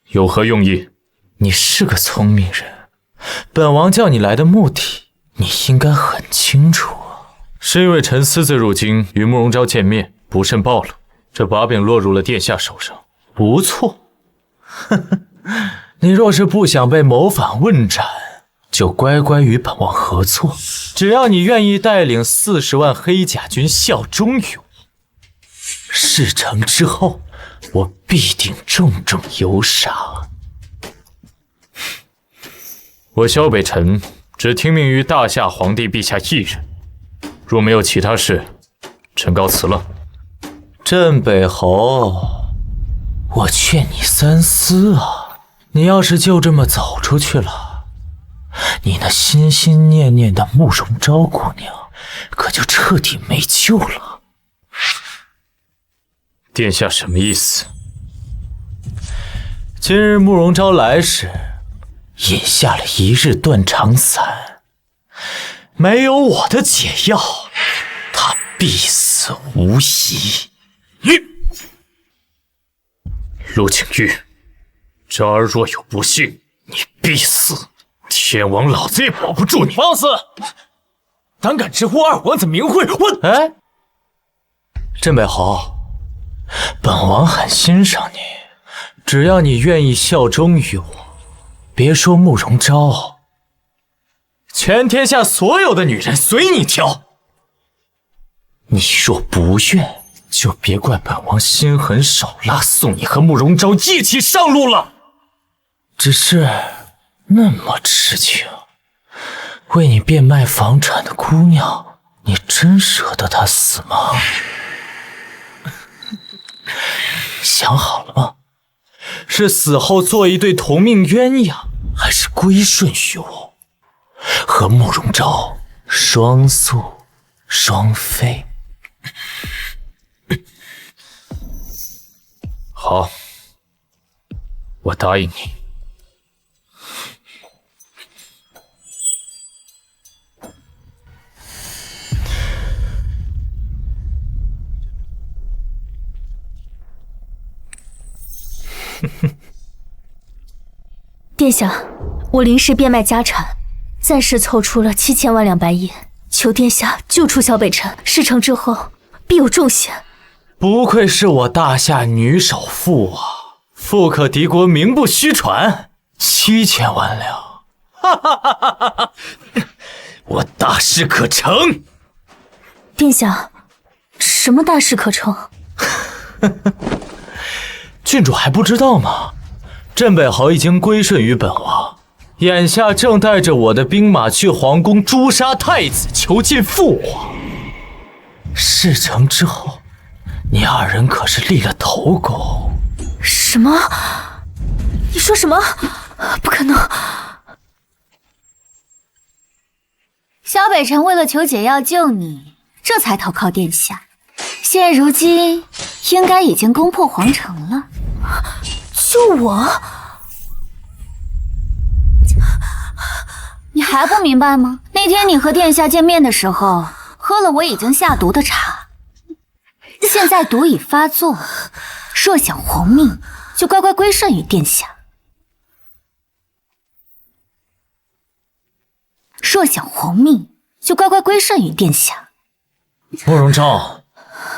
有何用意？你是个聪明人，本王叫你来的目的，你应该很清楚啊。是因为臣私自入京与慕容昭见面，不慎暴露，这把柄落入了殿下手上。不错，你若是不想被谋反问斩，就乖乖与本王合作，只要你愿意带领40万黑甲军效忠于我，事成之后，我必定重重有赏。我萧北辰只听命于大夏皇帝陛下一人，若没有其他事，臣告辞了。镇北侯，我劝你三思啊！你要是就这么走出去了，你那心心念念的慕容昭姑娘可就彻底没救了。殿下什么意思？今日慕容昭来时饮下了一日断肠散，没有我的解药，他必死无疑。陆景玉，昭儿若有不幸，你必死，天王老子也保不住你。放肆！胆敢直呼二皇子名讳，我……哎，镇北侯，本王很欣赏你，只要你愿意效忠于我，别说慕容昭，全天下所有的女人随你挑。你若不愿，就别怪本王心狠手辣，送你和慕容昭一起上路了。只是那么痴情，为你变卖房产的姑娘，你真舍得她死吗？想好了吗？是死后做一对同命鸳鸯，还是归顺于我，和慕容昭双宿双飞？好，我答应你。殿下，我临时变卖家产，暂时凑出了7000万两白银，求殿下救出小北辰，事成之后必有重谢。不愧是我大夏女首富啊，富可敌国，名不虚传，7000万两，哈哈哈哈哈！我大事可成。殿下，什么大事可成？郡主还不知道吗？镇北侯已经归顺于本王，眼下正带着我的兵马去皇宫诛杀太子，囚禁父皇。事成之后，你二人可是立了头功。什么？你说什么？不可能！小北辰为了求解药救你，这才投靠殿下。现如今应该已经攻破皇城了。救我？你还不明白吗？那天你和殿下见面的时候，喝了我已经下毒的茶，现在毒已发作，若想活命，就乖乖归顺于殿下。若想活命，就乖乖归顺于殿下。慕容昭，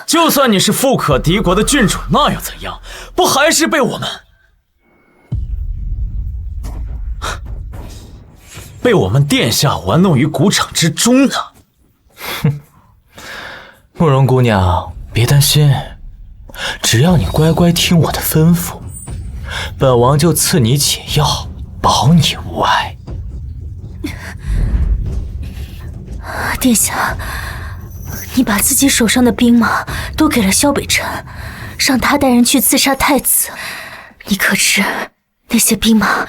就算你是富可敌国的郡主，那又怎样？不还是被我们殿下玩弄于股掌之中呢？哼，慕容姑娘，别担心，只要你乖乖听我的吩咐，本王就赐你解药，保你无碍。殿下，你把自己手上的兵马都给了萧北辰，让他带人去刺杀太子。你可知那些兵马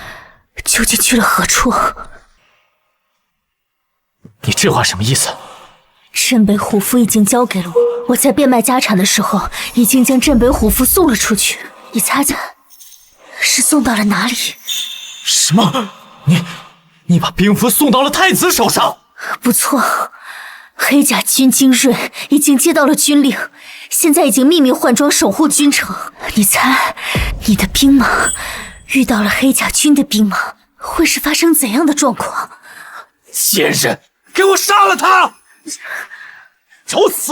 究竟去了何处？你这话什么意思？镇北虎符已经交给了我，我在变卖家产的时候，已经将镇北虎符送了出去。你猜猜，是送到了哪里？什么？你把兵符送到了太子手上？不错，黑甲军精锐已经接到了军令，现在已经秘密换装守护军城。你猜，你的兵马遇到了黑甲军的兵马，会是发生怎样的状况？贱人，给我杀了他！找死！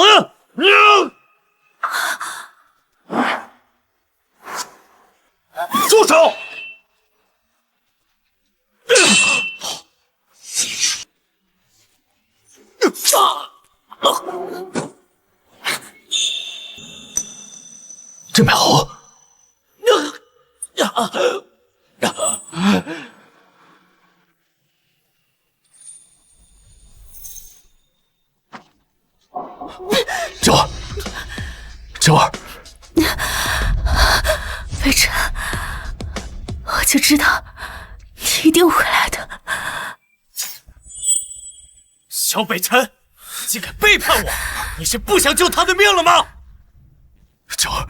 住手！镇北侯，昭儿，北辰，我就知道你一定会来的。小北辰，竟敢背叛我！你是不想救他的命了吗？昭儿，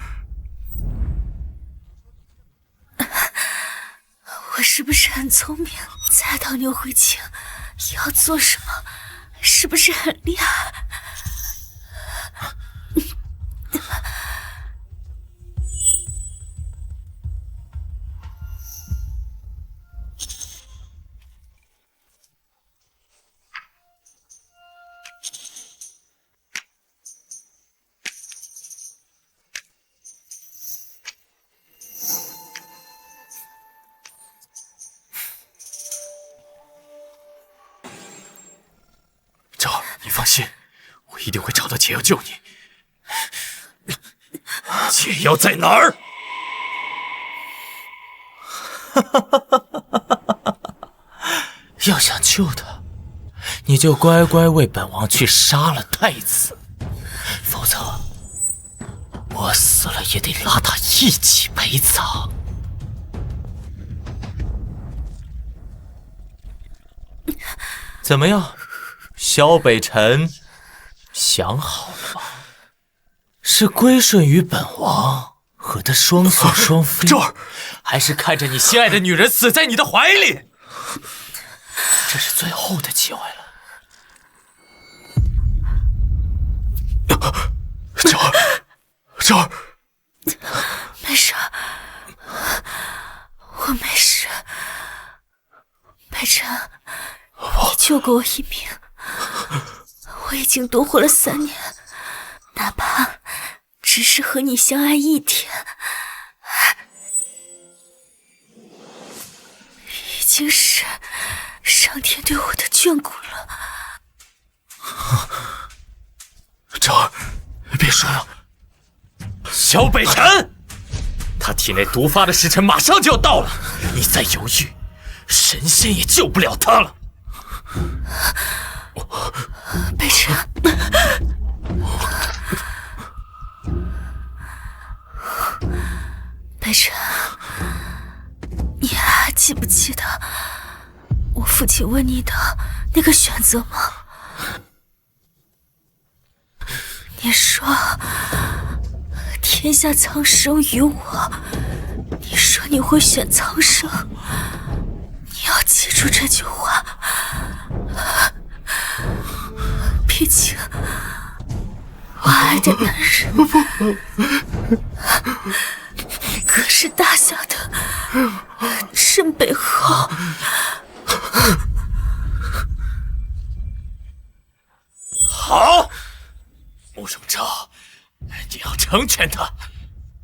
我是不是很聪明？猜到牛回京要做什么，是不是很厉害？昭儿，你放心，我一定会找到解药救你。解药在哪儿？哈哈哈哈哈！要想救他，你就乖乖为本王去杀了太子，否则我死了也得拉他一起陪葬。怎么样，萧北辰，想好了吗？是归顺于本王，和他双宿双飞，这儿，还是看着你心爱的女人死在你的怀里？这是最后的机会了。这儿，没事，我没事。北辰，你救过我一命，我已经多活了3年，哪怕只是和你相爱1天，已经是上天对我的眷顾了。这儿，别说了。萧北辰，他体内毒发的时辰马上就要到了，你再犹豫，神仙也救不了他了。北辰，北辰，你还记不记得我父亲问你的那个选择吗？你说天下苍生于我，你说你会选苍生，你要记住这句话。毕竟我爱的男人可是大夏的镇北侯。好，慕容昭，你要成全他，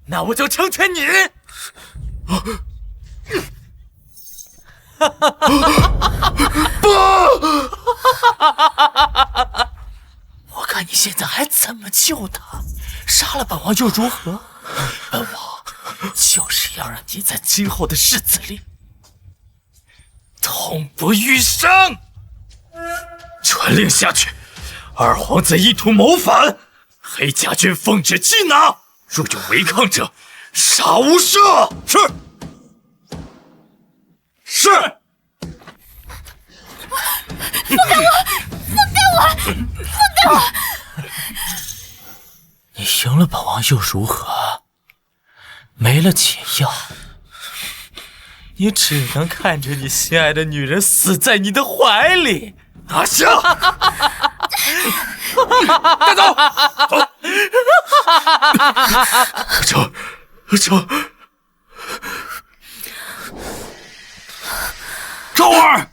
那我就成全你。不！我看你现在还怎么救他？杀了本王又如何？本王就是要让你在今后的日子里痛不欲生。传令下去，二皇子意图谋反，黑甲军奉旨缉拿，若有违抗者，杀无赦。是。是。放开我！放开我！放开我！你赢了本王又如何？没了解药，你只能看着你心爱的女人死在你的怀里。拿下！带走！这昭儿，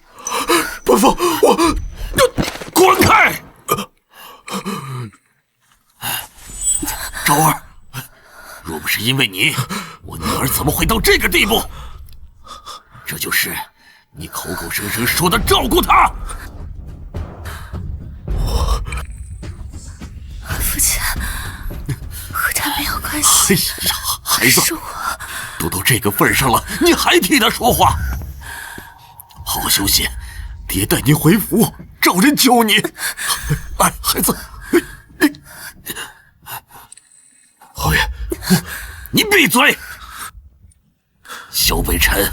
本王，我滚开！昭儿，若不是因为你，我女儿怎么会到这个地步？这就是你口口声声说的照顾她。父亲，和他没有关系。哎呀，孩子，是我都到这个份上了，你还替他说话？好好休息，爹带你回府，找人救你。来，孩子。侯爷，你闭嘴！萧北辰，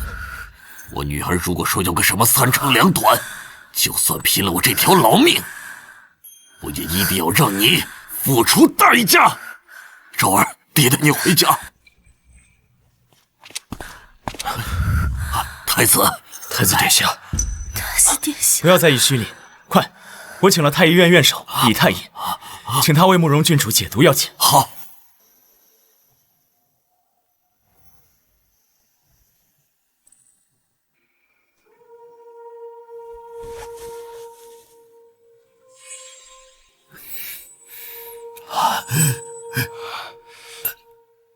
我女儿如果说有个什么3长2短，就算拼了我这条老命，我也一定要让你付出代价。昭儿，爹带你回家。太子殿下，太子殿下，不要在意虚礼，快，我请了太医院院守李太医，请他为慕容郡主解毒要紧。好。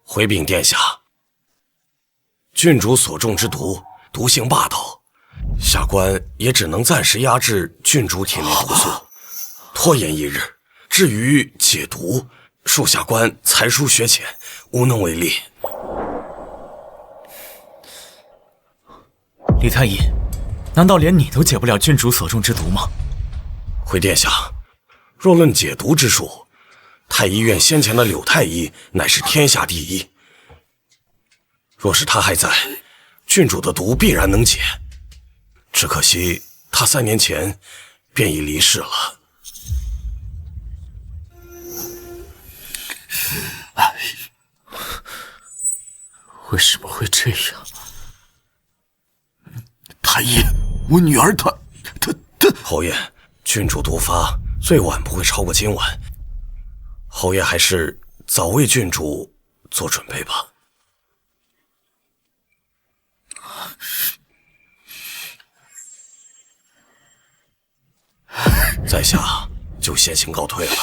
回禀殿下，郡主所中之毒，毒性霸道，下官也只能暂时压制郡主体内毒素，拖延1日。至于解毒，属下官才疏学浅，无能为力。李太医，难道连你都解不了郡主所中之毒吗？回殿下，若论解毒之术，太医院先前的柳太医乃是天下第一。若是他还在，郡主的毒必然能解。只可惜他3年前便已离世了。为什么会这样？太医，我女儿她……侯爷，郡主毒发最晚不会超过今晚，侯爷还是早为郡主做准备吧。在下就先行告退了。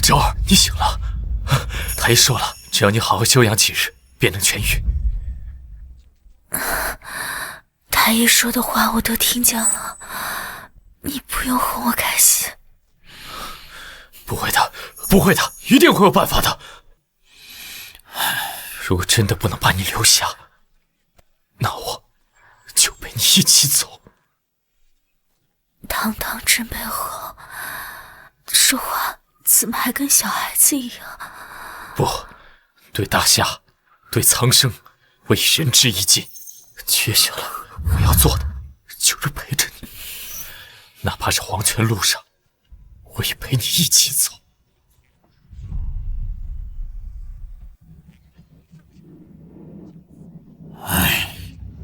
昭儿，你醒了。太医说了，只要你好好休养几日，便能痊愈。太医说的话我都听见了，你不用哄我开心。不会的，不会的，一定会有办法的。如果真的不能把你留下，那我就陪你一起走。堂堂真背后，说话怎么还跟小孩子一样？不，对大夏，对苍生，为仁至义尽。接下来我要做的就是陪着你，哪怕是黄泉路上，我也陪你一起走。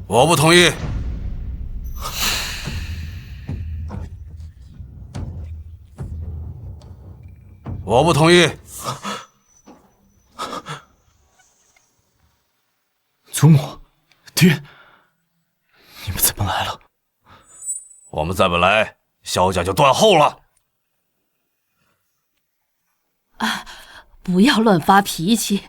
我不同意。我不同意。祖母，爹，你们怎么来了？我们再不来，萧家就断后了。不要乱发脾气，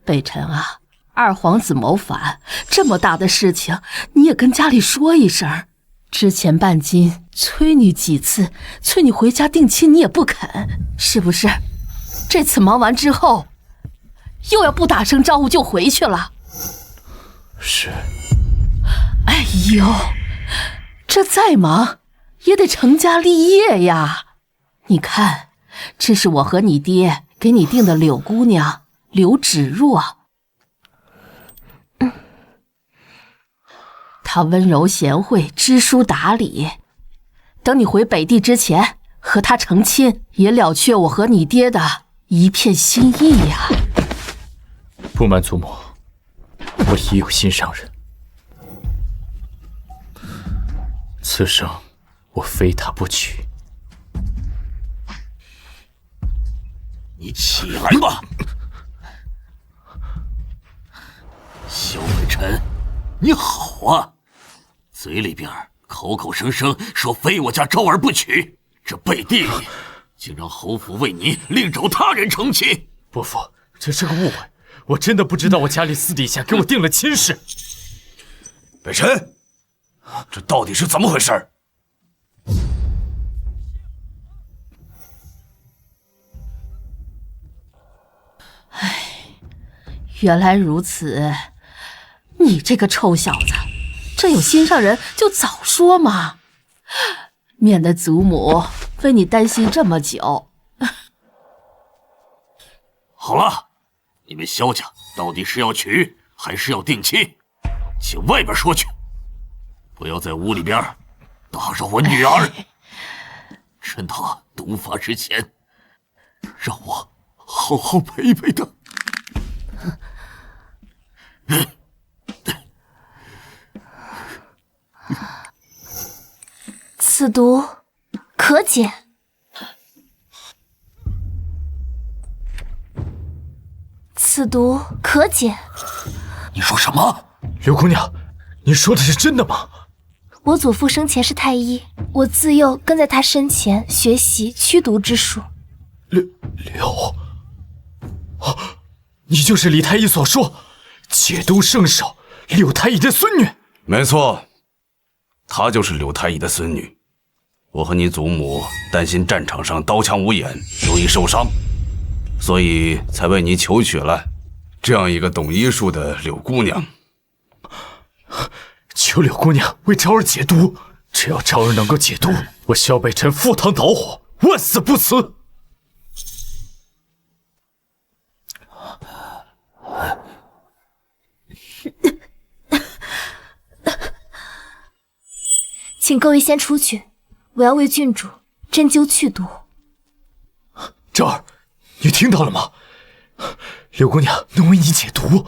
北辰啊。二皇子谋反，这么大的事情，你也跟家里说一声。之前半斤催你几次，催你回家定亲，你也不肯，是不是？这次忙完之后，又要不打声招呼就回去了。是。哎呦，这再忙也得成家立业呀。你看，这是我和你爹给你定的柳姑娘柳芷若。她温柔贤惠，知书达理。等你回北地之前，和她成亲，也了却我和你爹的一片心意呀。不瞒祖母，我已有心上人，此生我非她不娶。你起来吧，萧北辰，你好啊！嘴里边口口声声说非我家昭儿不娶，这背地里竟让侯府为你另找他人成亲。伯父，这是个误会，我真的不知道我家里私底下给我定了亲事。北辰，这到底是怎么回事？原来如此，你这个臭小子，这有心上人就早说嘛，免得祖母为你担心这么久。好了，你们萧家到底是要娶还是要定亲，请外边说去，不要在屋里边打扰我女儿。趁她毒发之前，让我好好陪陪她。此毒可解。此毒可解。你说什么？刘姑娘，你说的是真的吗？我祖父生前是太医，我自幼跟在他身前学习驱毒之术。刘，你就是李太医所说解毒圣手柳太医的孙女？没错，她就是柳太医的孙女。我和你祖母担心战场上刀枪无眼，容易受伤，所以才为你求娶了这样一个懂医术的柳姑娘。求柳姑娘为昭儿解毒，只要昭儿能够解毒，我萧北辰赴汤蹈火，万死不辞。请各位先出去，我要为郡主针灸去毒。昭儿，你听到了吗？柳姑娘能为你解毒。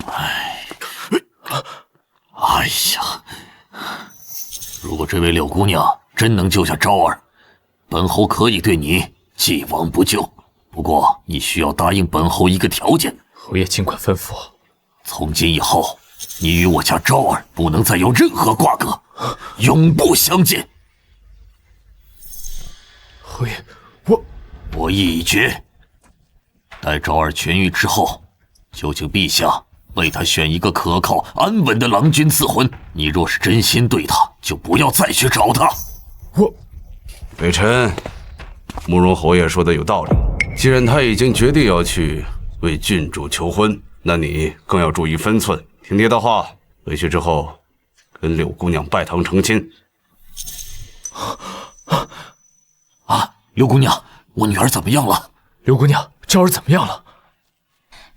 哎呀，如果这位柳姑娘真能救下昭儿，本侯可以对你既往不咎。不过你需要答应本侯一个条件。侯爷尽管吩咐。从今以后，你与我家昭儿不能再有任何瓜葛，永不相见。侯爷，我意已决。待昭儿痊愈之后，就请陛下为他选一个可靠、安稳的郎君赐婚。你若是真心对他，就不要再去找他。北辰，慕容侯爷说的有道理。既然他已经决定要去为郡主求婚，那你更要注意分寸，听爹的话。回去之后，跟柳姑娘拜堂成亲。柳姑娘，我女儿怎么样了？柳姑娘，昭儿怎么样了？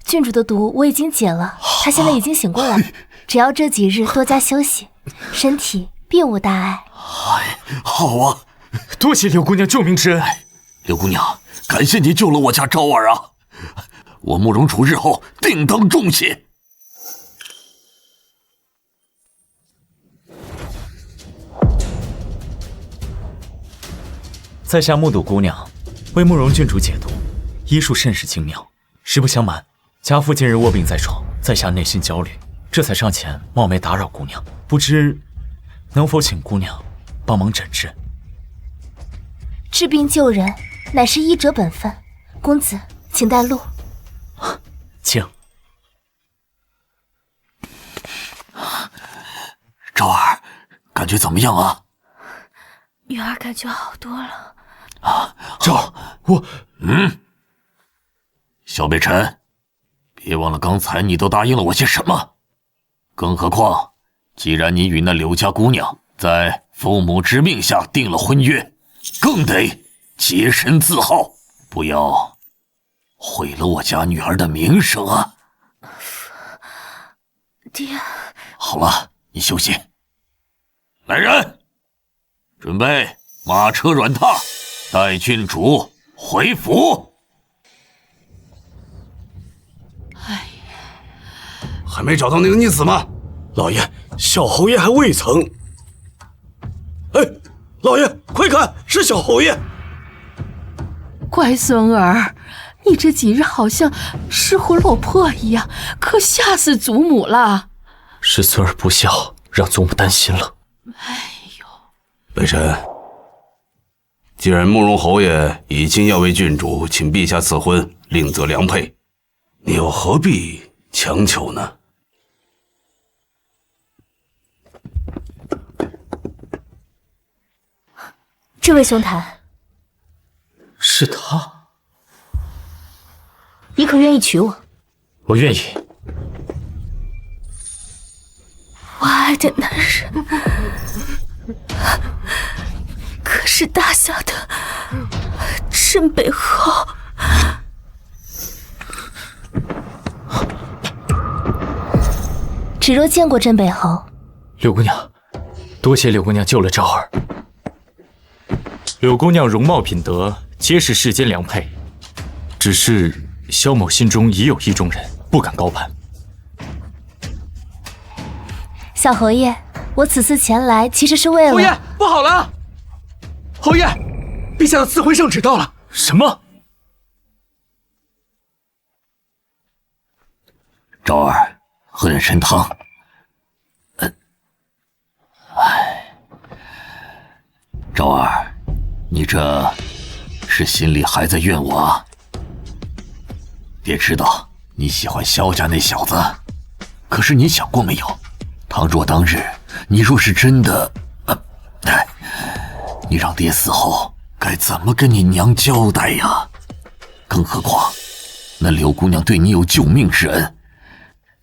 郡主的毒我已经解了，她现在已经醒过来，只要这几日多加休息，身体并无大碍。好啊，多谢柳姑娘救命之恩。柳姑娘，感谢你救了我家昭儿啊！我慕容楚日后定当重谢。在下目睹姑娘为慕容郡主解毒，医术甚是精妙。实不相瞒，家父近日卧病在床，在下内心焦虑，这才上前冒昧打扰姑娘。不知能否请姑娘帮忙诊治？治病救人乃是医者本分，公子请带路。请。昭儿，感觉怎么样啊？女儿感觉好多了。昭儿，我……小北辰，别忘了刚才你都答应了我些什么。更何况，既然你与那柳家姑娘在父母之命下定了婚约，更得洁身自好，不要毁了我家女儿的名声啊！爹，好了，你休息。来人，准备马车软榻，带郡主回府。还没找到那个逆子吗？老爷，小侯爷还未曾。哎，老爷，快看，是小侯爷！乖孙儿，你这几日好像失魂落魄一样，可吓死祖母了。是孙儿不孝，让祖母担心了。北辰，既然慕容侯爷已经要为郡主请陛下赐婚，另择良配，你又何必强求呢？这位兄台，是他。你可愿意娶我？我愿意。我爱的男人，可是大夏的镇北侯。只若见过镇北侯。柳姑娘，多谢柳姑娘救了昭儿。柳姑娘容貌品德皆是世间良配，只是萧某心中已有意中人，不敢高攀。小侯爷，我此次前来其实是为了……侯爷，不好了！侯爷，陛下的赐婚圣旨到了。什么？昭儿，喝点参汤。昭儿，你这是心里还在怨我啊？爹知道你喜欢萧家那小子，可是你想过没有？倘若当日你若是真的，你让爹死后该怎么跟你娘交代呀？更何况，那柳姑娘对你有救命之恩，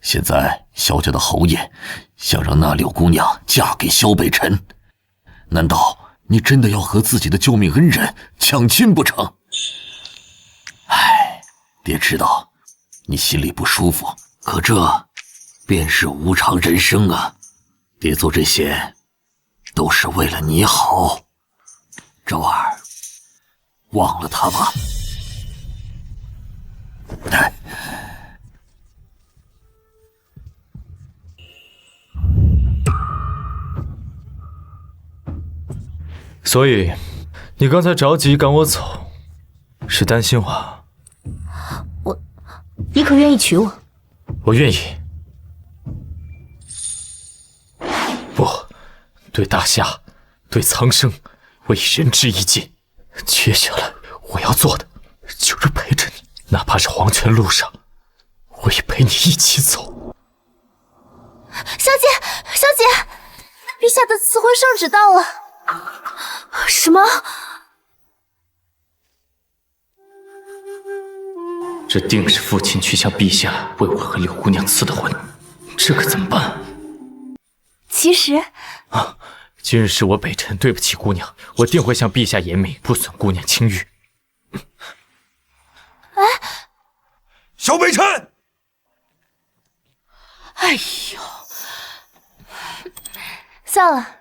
现在萧家的侯爷想让那柳姑娘嫁给萧北辰，难道你真的要和自己的救命恩人抢亲不成？唉，爹知道你心里不舒服，可这便是无常人生啊！爹做这些都是为了你好，昭儿，忘了他吧。所以，你刚才着急赶我走，是担心我？你可愿意娶我？我愿意。不，对大夏，对苍生，我已仁至义尽。接下来我要做的就是陪着你，哪怕是黄泉路上，我也陪你一起走。小姐，小姐，陛下的赐婚圣旨到了。什么？这定是父亲去向陛下为我和柳姑娘赐的婚，这可怎么办？其实今日是我北辰对不起姑娘，我定会向陛下言明，不损姑娘清誉。哎，萧北辰！哎呦，算了，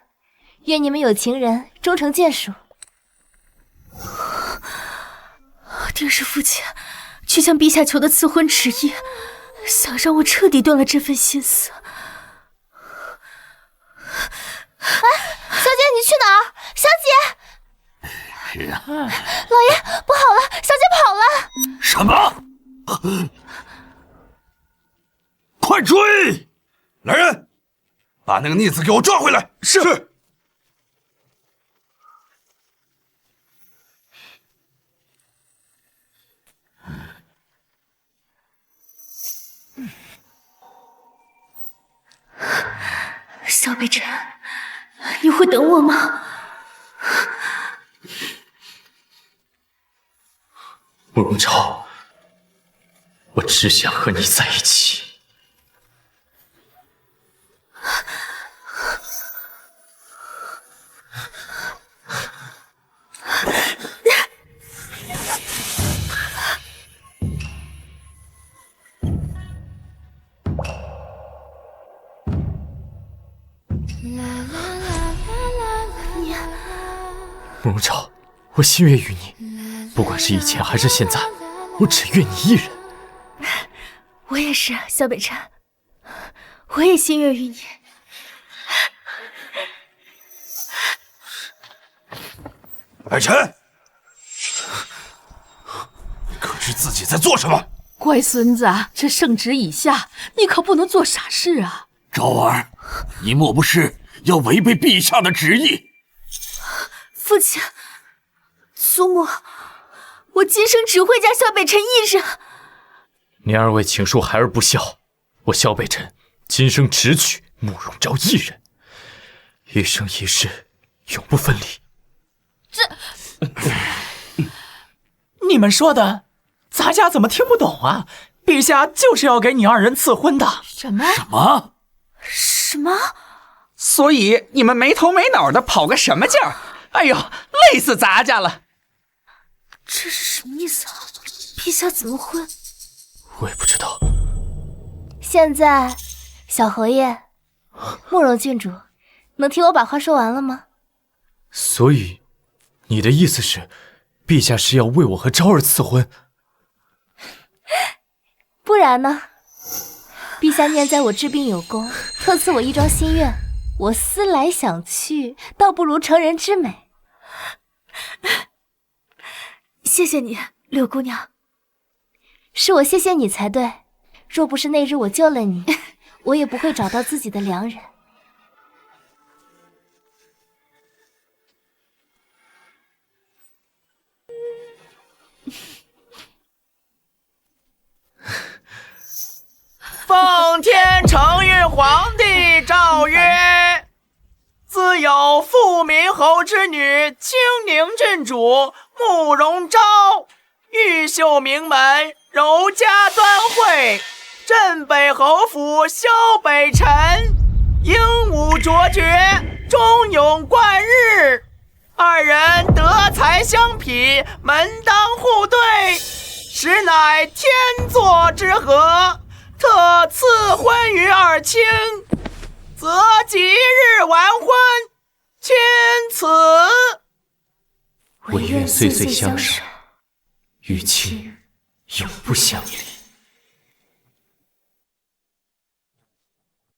愿你们有情人终成眷属。定是父亲去向陛下求的赐婚旨意，想让我彻底断了这份心思。哎，小姐你去哪儿？小姐！是啊，老爷不好了，小姐跑了！什么？快追！来人，把那个逆子给我抓回来！是。萧北辰，你会等我吗？慕容昭，我只想和你在一起。慕容昭，我心悦于你，不管是以前还是现在，我只愿你一人。我也是，萧北辰，我也心悦于你。北辰，你可知自己在做什么？乖孙子，这圣旨已下，你可不能做傻事啊！昭儿，你莫不是要违背陛下的旨意？父亲，祖母，我今生只会嫁萧北辰一人。你二位请恕孩儿不孝，我萧北辰今生只娶慕容昭一人，一生一世永不分离。你们说的，咱家怎么听不懂啊？陛下就是要给你二人赐婚的。什么？什么？所以你们没头没脑的跑个什么劲儿？哎呦，累死咱家了！这是什么意思啊？陛下怎么会？我也不知道。现在，小侯爷，慕容郡主，能听我把话说完了吗？所以，你的意思是，陛下是要为我和昭儿赐婚？不然呢？陛下念在我治病有功，特赐我一桩心愿，我思来想去，倒不如成人之美。谢谢你，柳姑娘。是我谢谢你才对，若不是那日我救了你，我也不会找到自己的良人。奉天承运皇帝诏自有富民侯之女清宁郡主慕容昭，玉秀名门柔家端惠，镇北侯府萧北辰，英武卓绝，忠勇贯日，二人德才相匹，门当户对，实乃天作之合。特赐婚于二卿，择吉日完婚，钦此。唯愿岁岁相守，与卿永不相离。